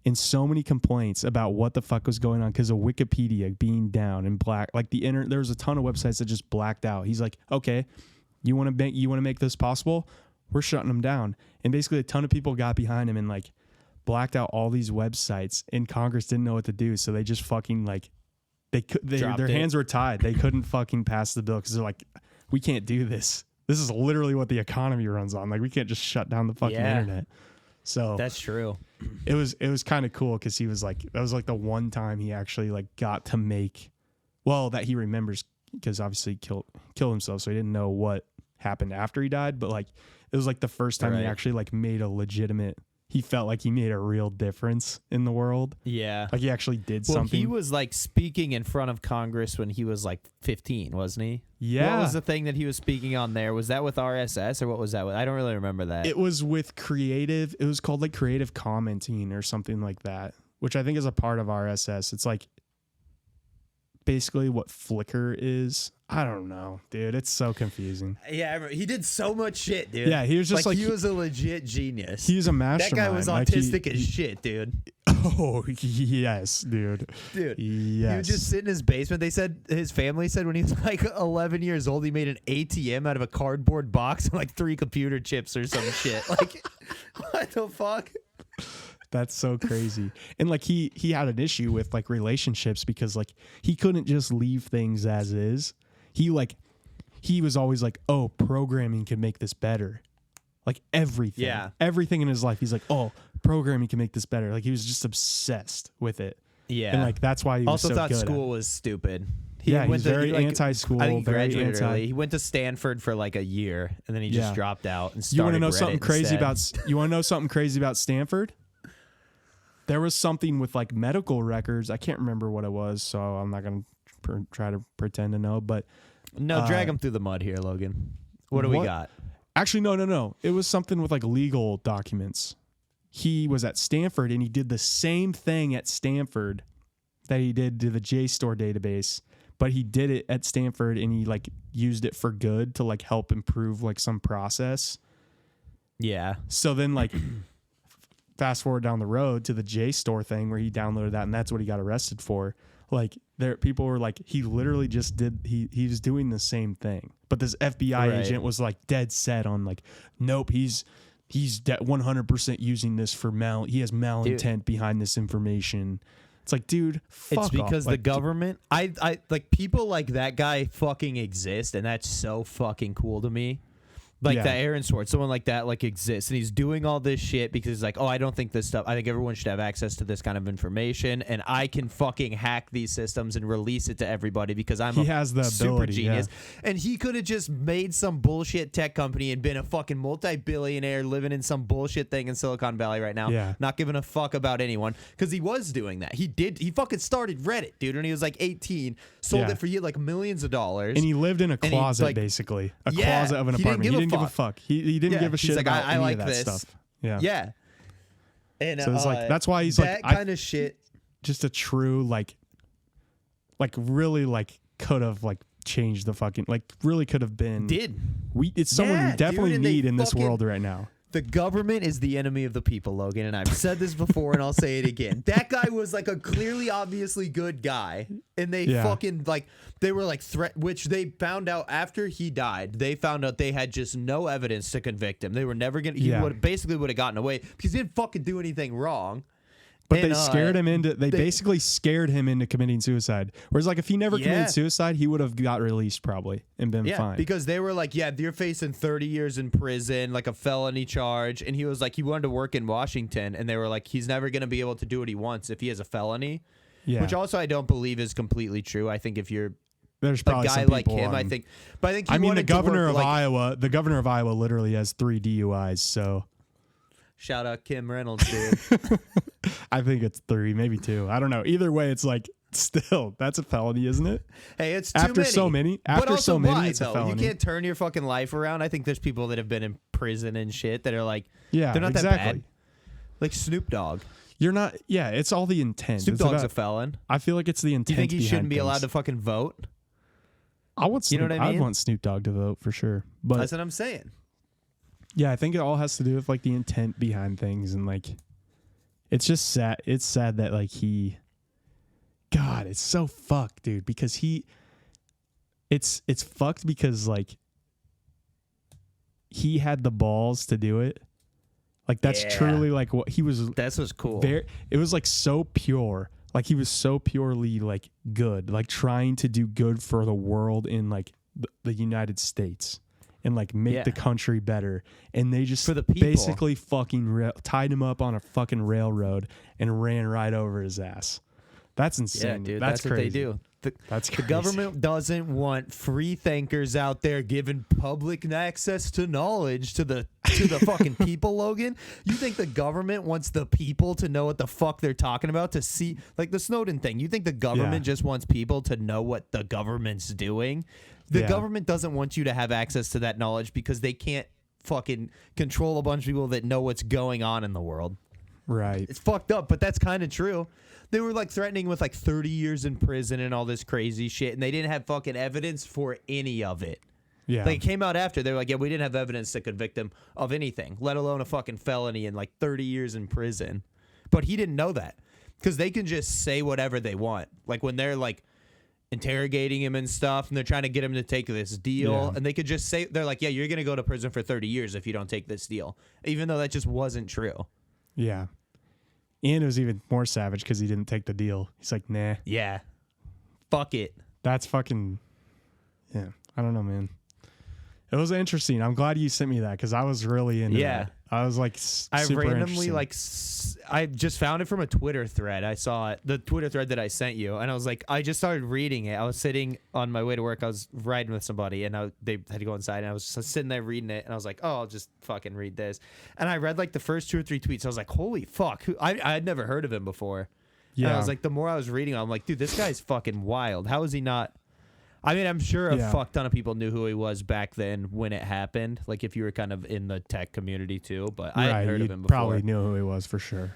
and so many complaints about what the fuck was going on because of Wikipedia being down and black. Like there was a ton of websites that just blacked out. He's like, okay, you want to make this possible? We're shutting them down. And basically a ton of people got behind him and like blacked out all these websites, and Congress didn't know what to do, so they just fucking like their hands were tied. They couldn't fucking pass the bill because they're like, we can't do this. This is literally what the economy runs on. Like we can't just shut down the fucking internet. So that's true. It was kind of cool because he was like, that was like the one time he actually like got to make, well, that he remembers, because obviously he killed himself, so he didn't know what happened after he died. But like it was like the first time he actually like made a legitimate. He felt like he made a real difference in the world. Yeah. Like he actually did something. He was like speaking in front of Congress when he was like 15, wasn't he? Yeah. What was the thing that he was speaking on there? Was that with RSS or what was that with? I don't really remember that. It was with it was called like creative commenting or something like that, which I think is a part of RSS. It's like basically what Flickr is. I don't know, dude. It's so confusing. Yeah, I remember. He did so much shit, dude. Yeah, he was just like he was a legit genius. He's a mastermind. That guy was autistic as shit, dude. Oh, yes, dude. Dude, yes. He would just sit in his basement. They said his family said when he was like 11 years old, he made an ATM out of a cardboard box and like 3 computer chips or some shit. Like, what the fuck? That's so crazy. And like he had an issue with like relationships because like he couldn't just leave things as is. He was always like, oh, programming can make this better. Like everything. Yeah. Everything in his life. He's like, oh, programming can make this better. Like he was just obsessed with it. Yeah. And like that's why he was also so thought good school was stupid. He was very anti-school. I think he graduated very early. He went to Stanford for like a year and then he just dropped out and started. You want to know Reddit something crazy instead. you want to know something crazy about Stanford? There was something with like medical records. I can't remember what it was, so I'm not going to try to pretend to know, but no, drag him through the mud here, Logan. What do we got? Actually, no. It was something with like legal documents. He was at Stanford and he did the same thing at Stanford that he did to the JSTOR database, but he did it at Stanford and he like used it for good to like help improve like some process. Yeah. So then like fast forward down the road to the JSTOR thing where he downloaded that and that's what he got arrested for. Like people were like, he literally just he was doing the same thing. But this FBI agent was like dead set on like, nope, he's 100% using this for he has malintent behind this information. It's like, dude, fuck It's because off. the government, I like people like that guy fucking exist, and that's so fucking cool to me. Like that Aaron Swartz, someone like that like exists, and he's doing all this shit because he's like, oh, I don't think this stuff. I think everyone should have access to this kind of information, and I can fucking hack these systems and release it to everybody because he has the super ability, genius. Yeah. And he could have just made some bullshit tech company and been a fucking multi-billionaire living in some bullshit thing in Silicon Valley right now, not giving a fuck about anyone because he was doing that. He fucking started Reddit, dude, when he was like 18, sold it for like millions of dollars, and he lived in a closet, basically a closet of an apartment. He didn't give a fuck. He didn't give a shit like, about I any like of that this stuff. Yeah. Yeah. And so it's like that's why he's that like kind of shit. Just a true like really like could have like changed the fucking like really could have been. It's someone we definitely need in this world right now. The government is the enemy of the people, Logan, and I've said this before and I'll say it again. That guy was like a clearly, obviously good guy, and they fucking like they were like which they found out after he died. They found out they had just no evidence to convict him. They were never gonna. He would have gotten away because he didn't fucking do anything wrong. But And, they scared him into. They basically scared him into committing suicide. Whereas, like, if he never committed suicide, he would have got released probably and been fine. Because they were like, yeah, you're facing 30 years in prison, like a felony charge. And he was like, he wanted to work in Washington, and they were like, he's never going to be able to do what he wants if he has a felony. Yeah. Which also I don't believe is completely true. I think if you're There's a probably guy some like people him, on- I think. But I think he I mean, the wanted to governor work, of like, Iowa. The governor of Iowa literally has 3 DUIs. So shout out Kim Reynolds, dude. I think it's 3, maybe 2. I don't know. Either way, it's like still that's a felony, isn't it? Hey, it's too After many. so many. But After also so many, why, it's a though? felony. You can't turn your fucking life around. I think there's people that have been in prison and shit that are like, Yeah, they're not exactly. that bad. Like Snoop Dogg. You're not. Yeah, it's all the intent. Snoop It's Dogg's about- a felon. I feel like it's the intent. Do you think he behind shouldn't be allowed things. to fucking vote? I want. Snoop, You know what I I'd mean? want Snoop Dogg to vote for sure. But That's what I'm saying. yeah, I think it all has to do with like the intent behind things, and like it's just sad. It's sad that like he. God, it's so fucked, dude. Because it's fucked because like he had the balls to do it. Like that's Yeah. truly like what he was. That's what's cool. It was like so pure. Like he was so purely like good, like trying to do good for the world in like the United States and like make the country better. And they just For the people. basically fucking tied him up on a fucking railroad and ran right over his ass. That's insane. Yeah, dude. That's That's what they crazy. do. That's The crazy. government doesn't want free thinkers out there giving public access to knowledge to the fucking people, Logan. You think the government wants the people to know what the fuck they're talking about, to see like the Snowden thing? You think the government just wants people to know what the government's doing? The government doesn't want you to have access to that knowledge because they can't fucking control a bunch of people that know what's going on in the world. Right. It's fucked up, but that's kind of true. They were like threatening with like 30 years in prison and all this crazy shit, and they didn't have fucking evidence for any of it. Yeah. Like it came out after. They were like, yeah, we didn't have evidence to convict him of anything, let alone a fucking felony and like 30 years in prison. But he didn't know that because they can just say whatever they want. Like when they're like interrogating him and stuff, and they're trying to get him to take this deal, and they could just say, they're like, yeah, you're going to go to prison for 30 years if you don't take this deal, even though that just wasn't true. Yeah. And it was even more savage because he didn't take the deal. He's like, nah. Yeah. Fuck it. That's fucking. Yeah. I don't know, man. It was interesting. I'm glad you sent me that because I was really into that. I was like, I super randomly interesting. I just found it from a Twitter thread. I saw it, the Twitter thread that I sent you, and I was like, I just started reading it. I was sitting on my way to work. I was riding with somebody, and they had to go inside, and I was just sitting there reading it, and I was like, oh, I'll just fucking read this. And I read like the first 2 or 3 tweets. I was like, holy fuck, I had never heard of him before. Yeah. And I was like, the more I was reading, I'm like, dude, this guy's fucking wild. How is he not? I mean, I'm sure a fuck ton of people knew who he was back then when it happened. Like if you were kind of in the tech community too, but I hadn't heard of him before. Probably knew who he was for sure.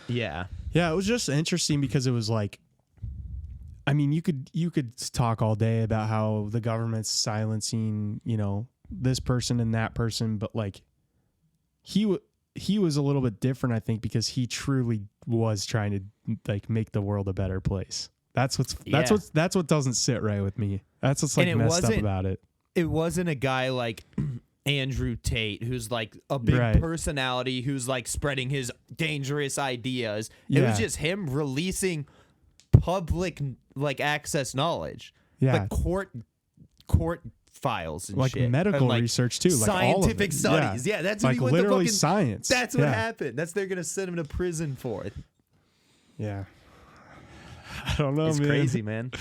Yeah. Yeah, it was just interesting because it was like, I mean, you could talk all day about how the government's silencing, you know, this person and that person, but like he was a little bit different, I think, because he truly was trying to like make the world a better place. That's what doesn't sit right with me. That's what's like messed up about it. It wasn't a guy like Andrew Tate who's like a big personality who's like spreading his dangerous ideas. It was just him releasing public like access knowledge. Like court files and like shit. medical and, like, resear too, like scientific all of it. studies. Yeah, that's what like he went literally to fucking, science. That's what happened. That's they're gonna send him to prison for it. Yeah. I don't know, It's man. crazy, man.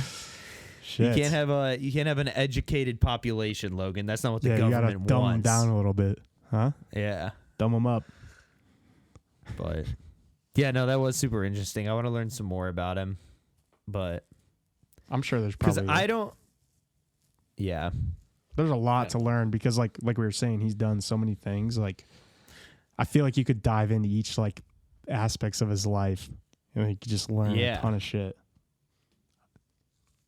Shit. You can't have an educated population, Logan. That's not what the you gotta government dumb wants. them down a little bit, huh? Yeah, Dumb them up. but yeah, no, that was super interesting. I want to learn some more about him, but I'm sure there's because probably I don't. Yeah, there's a lot to learn because like we were saying, he's done so many things. Like I feel like you could dive into each like aspects of his life and you could just learn a ton of shit.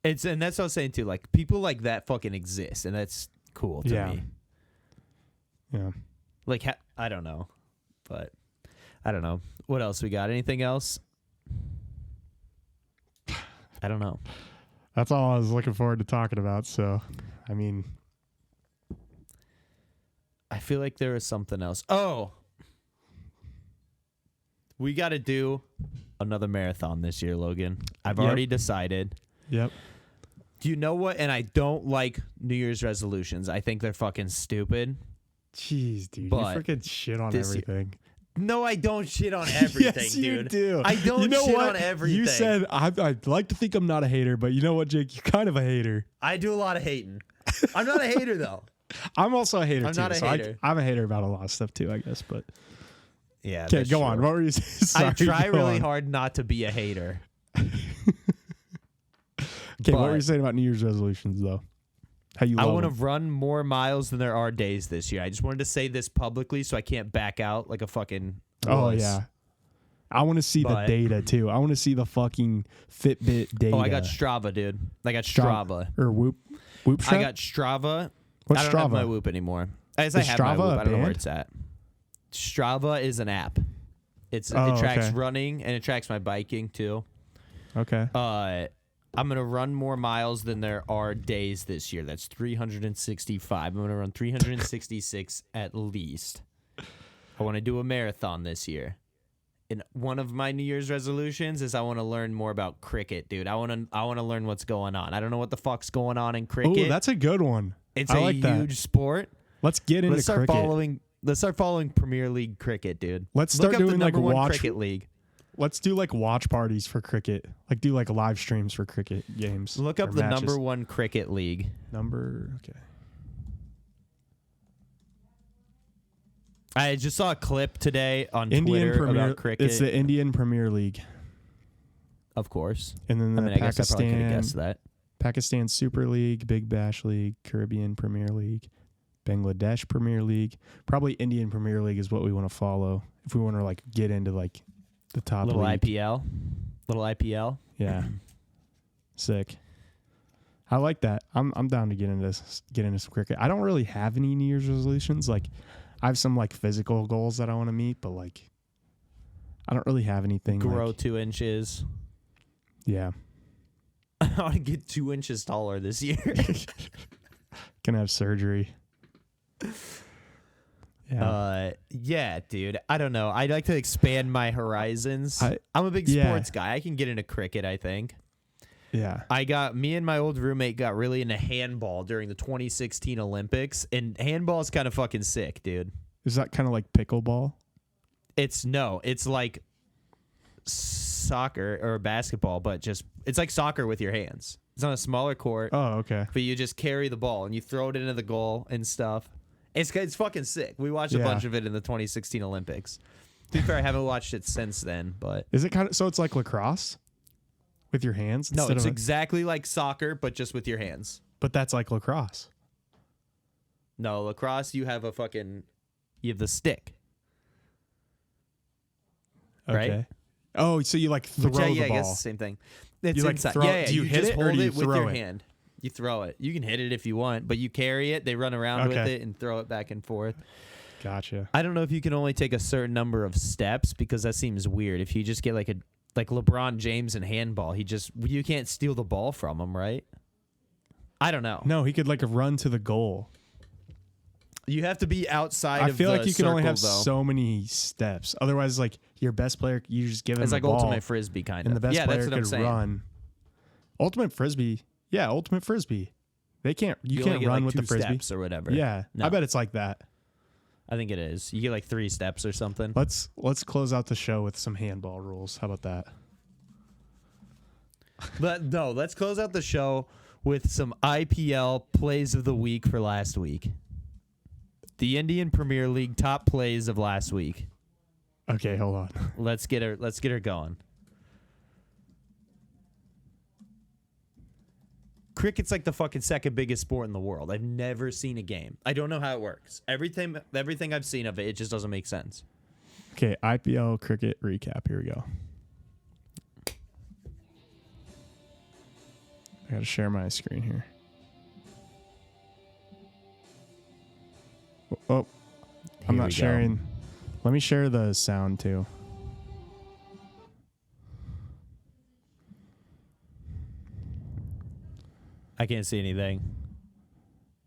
and that's what I was saying too. Like people like that fucking exist, and that's cool to me. Yeah. Like I don't know, but I don't know what else we got. Anything else? I don't know. That's all I was looking forward to talking about. So, I mean, I feel like there was something else. Oh, We got to do another marathon this year, Logan. I've Yep. already decided. Yep. Do you know what? And I don't like New Year's resolutions. I think they're fucking stupid. Jeez, dude. But you freaking shit on this year- everything. No, I don't shit on everything, Yes, dude. you do. I don't You know shit what? on everything. You said, I'd like to think I'm not a hater, but you know what, Jake? You're kind of a hater. I do a lot of hating. I'm not a hater, though. I'm also a hater, I'm too. not a so hater. I'm a hater about a lot of stuff, too, I guess. But Yeah. okay, that's go on. true. What were you saying? Sorry, I try go really on. hard not to be a hater. Okay, what were you but- saying about New Year's resolutions, though? How you I love want to them. run more miles than there are days this year. I just wanted to say this publicly so I can't back out like a fucking Oh, wuss. yeah. I want to see the But- data, too. I want to see the fucking Fitbit data. Oh, I got Strava, dude. I got Strava. Or Whoop Strap? I got Strava. What's I don't have Strava? my Whoop anymore. I guess I Is have my Strava Whoop. a I don't know where band? it's at. Strava is an app. It Oh, tracks okay. running and it tracks my biking too. Okay. I'm gonna run more miles than there are days this year. That's 365. I'm gonna run 366 at least. I want to do a marathon this year. And one of my New Year's resolutions is I want to learn more about cricket, dude. I want to learn what's going on. I don't know what the fuck's going on in cricket. Oh, that's a good one. It's I a like that. huge sport. Let's get into Let's start cricket. Let's start following Premier League cricket, dude. Let's Look start up the doing, like, number one watch- cricket league. Let's do like watch parties for cricket. Like do like live streams for cricket games. Look up or the matches. number one cricket league. Okay. I just saw a clip today on Indian Twitter Premier. about cricket. It's the Indian Premier League, Of course. and then I the mean, I guess I probably could have Pakistan guessed that. Pakistan Super League, Big Bash League, Caribbean Premier League, Bangladesh Premier League. Probably Indian Premier League is what we want to follow if we want to like get into like the top Little league. IPL. Little IPL. Yeah. Sick. I like that. I'm down to get into some cricket. I don't really have any New Year's resolutions. Like I have some like physical goals that I want to meet, but like I don't really have anything. Grow like, 2 inches. yeah. I want to get 2 inches taller this year. Gonna have surgery. Yeah. Yeah, dude. I don't know. I'd like to expand my horizons. I'm a big yeah. sports guy. I can get into cricket, I think. Yeah. Me and my old roommate got really into handball during the 2016 Olympics, and handball is kind of fucking sick, dude. Is that kind of like pickleball? It's like soccer or basketball, but it's like soccer with your hands. It's on a smaller court, Oh, okay. but you just carry the ball and you throw it into the goal and stuff. It's fucking sick. We watched a Yeah. bunch of it in the 2016 Olympics. To be fair, I haven't watched it since then, but Is it kind of so? It's like lacrosse with your hands. no, instead it's of exactly like soccer, but just with your hands. but that's like lacrosse. No, lacrosse, you have the stick. Okay. Right? Oh, so you like throw Which, I the guess ball. it's the same thing. It's You, like, inside. throw- Yeah, do you hit just it or hold do you it with throw your it? hand. You throw it. You can hit it if you want, but you carry it. They run around with Okay. it and throw it back and forth. Gotcha. I don't know if you can only take a certain number of steps because that seems weird. If you just get like LeBron James in handball, you can't steal the ball from him, right? I don't know. No, he could like run to the goal. You have to be outside I of feel the like you can only have circle, though. so many steps. Otherwise, like your best player, you just give him It's the like ball, ultimate frisbee kind of. and the best yeah, player that's what I'm could saying. run. Ultimate frisbee, yeah, ultimate frisbee. They can't. You only can't get, run like, with the 2 frisbee. steps or whatever. Yeah, No. I bet it's like that. I think it is. You get like 3 steps or something. Let's close out the show with some handball rules. How about that? But no, let's close out the show with some IPL plays of the week for last week. The Indian Premier League top plays of last week. Okay, hold on. Let's get her going. Cricket's like the fucking second biggest sport in the world. I've never seen a game. I don't know how it works. Everything I've seen of it, it just doesn't make sense. Okay, IPL cricket recap. Here we go. I gotta share my screen here. Oh, I'm Here not we go. sharing. Let me share the sound too. I can't see anything.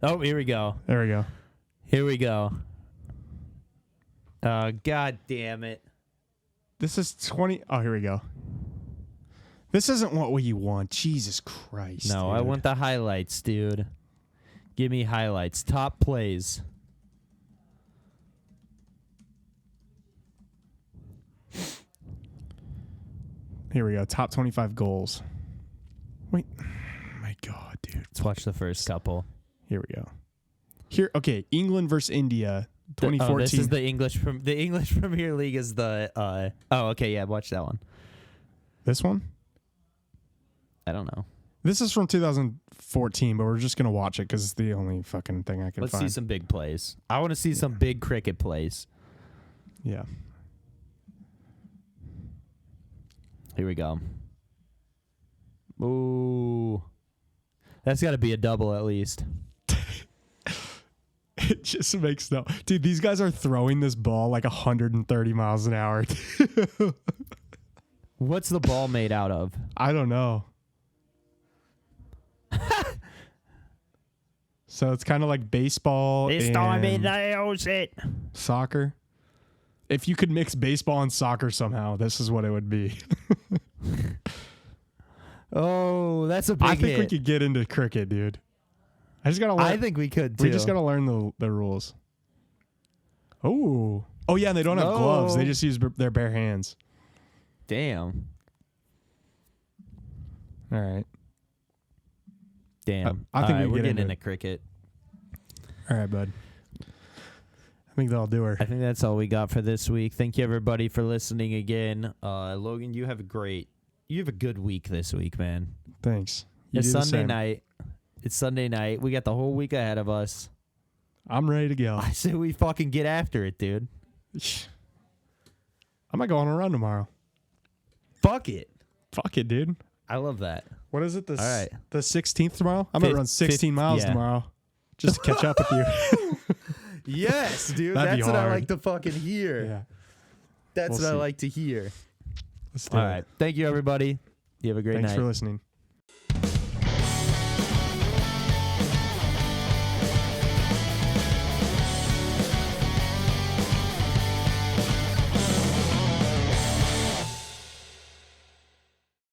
Oh, here we go. There we go. Here we go. God damn it. This is 20. Oh, here we go. This isn't what you want. Jesus Christ. No, dude. I want the highlights, dude. Give me highlights. Top plays. Here we go. Top 25 goals. Wait. My God, dude. Let's watch the first couple. Here we go. Here, okay. England versus India, 2014. This is the English Premier League is the. Oh, okay, yeah. Watch that one. This one? I don't know. This is from 2014, but we're just gonna watch it because it's the only fucking thing I can Let's find. see some big plays. I want to see some big cricket plays. Yeah. Here we go. Ooh. That's got to be a double at least. It just makes no... Dude, these guys are throwing this ball like 130 miles an hour. What's the ball made out of? I don't know. So it's kind of like baseball and soccer. If you could mix baseball and soccer somehow, this is what it would be. Oh, that's a big I think we hit. could get into cricket, dude. I just gotta learn. I think we could too. We just gotta learn the rules. Oh, yeah. And they don't have gloves. They just use their bare hands. Damn. All right. Damn. I think we're we get getting into into cricket. All right, bud. I think that'll do her. I think that's all we got for this week. Thank you everybody for listening again. Logan, you have a good week this week, man. Thanks. You It's do the Sunday same. night. It's Sunday night. We got the whole week ahead of us. I'm ready to go. I say we fucking get after it, dude. I might go on a run tomorrow. Fuck it. Fuck it, dude. I love that. What is it? All right. The 16th tomorrow? I'm going to run 16 miles yeah. tomorrow just to catch up with you. Yes, dude. That'd be That's what I hard. like to fucking hear. Yeah. That's We'll what I see. like to hear. Let's do All it. right. Thank you, everybody. You have a great Thanks night. for listening.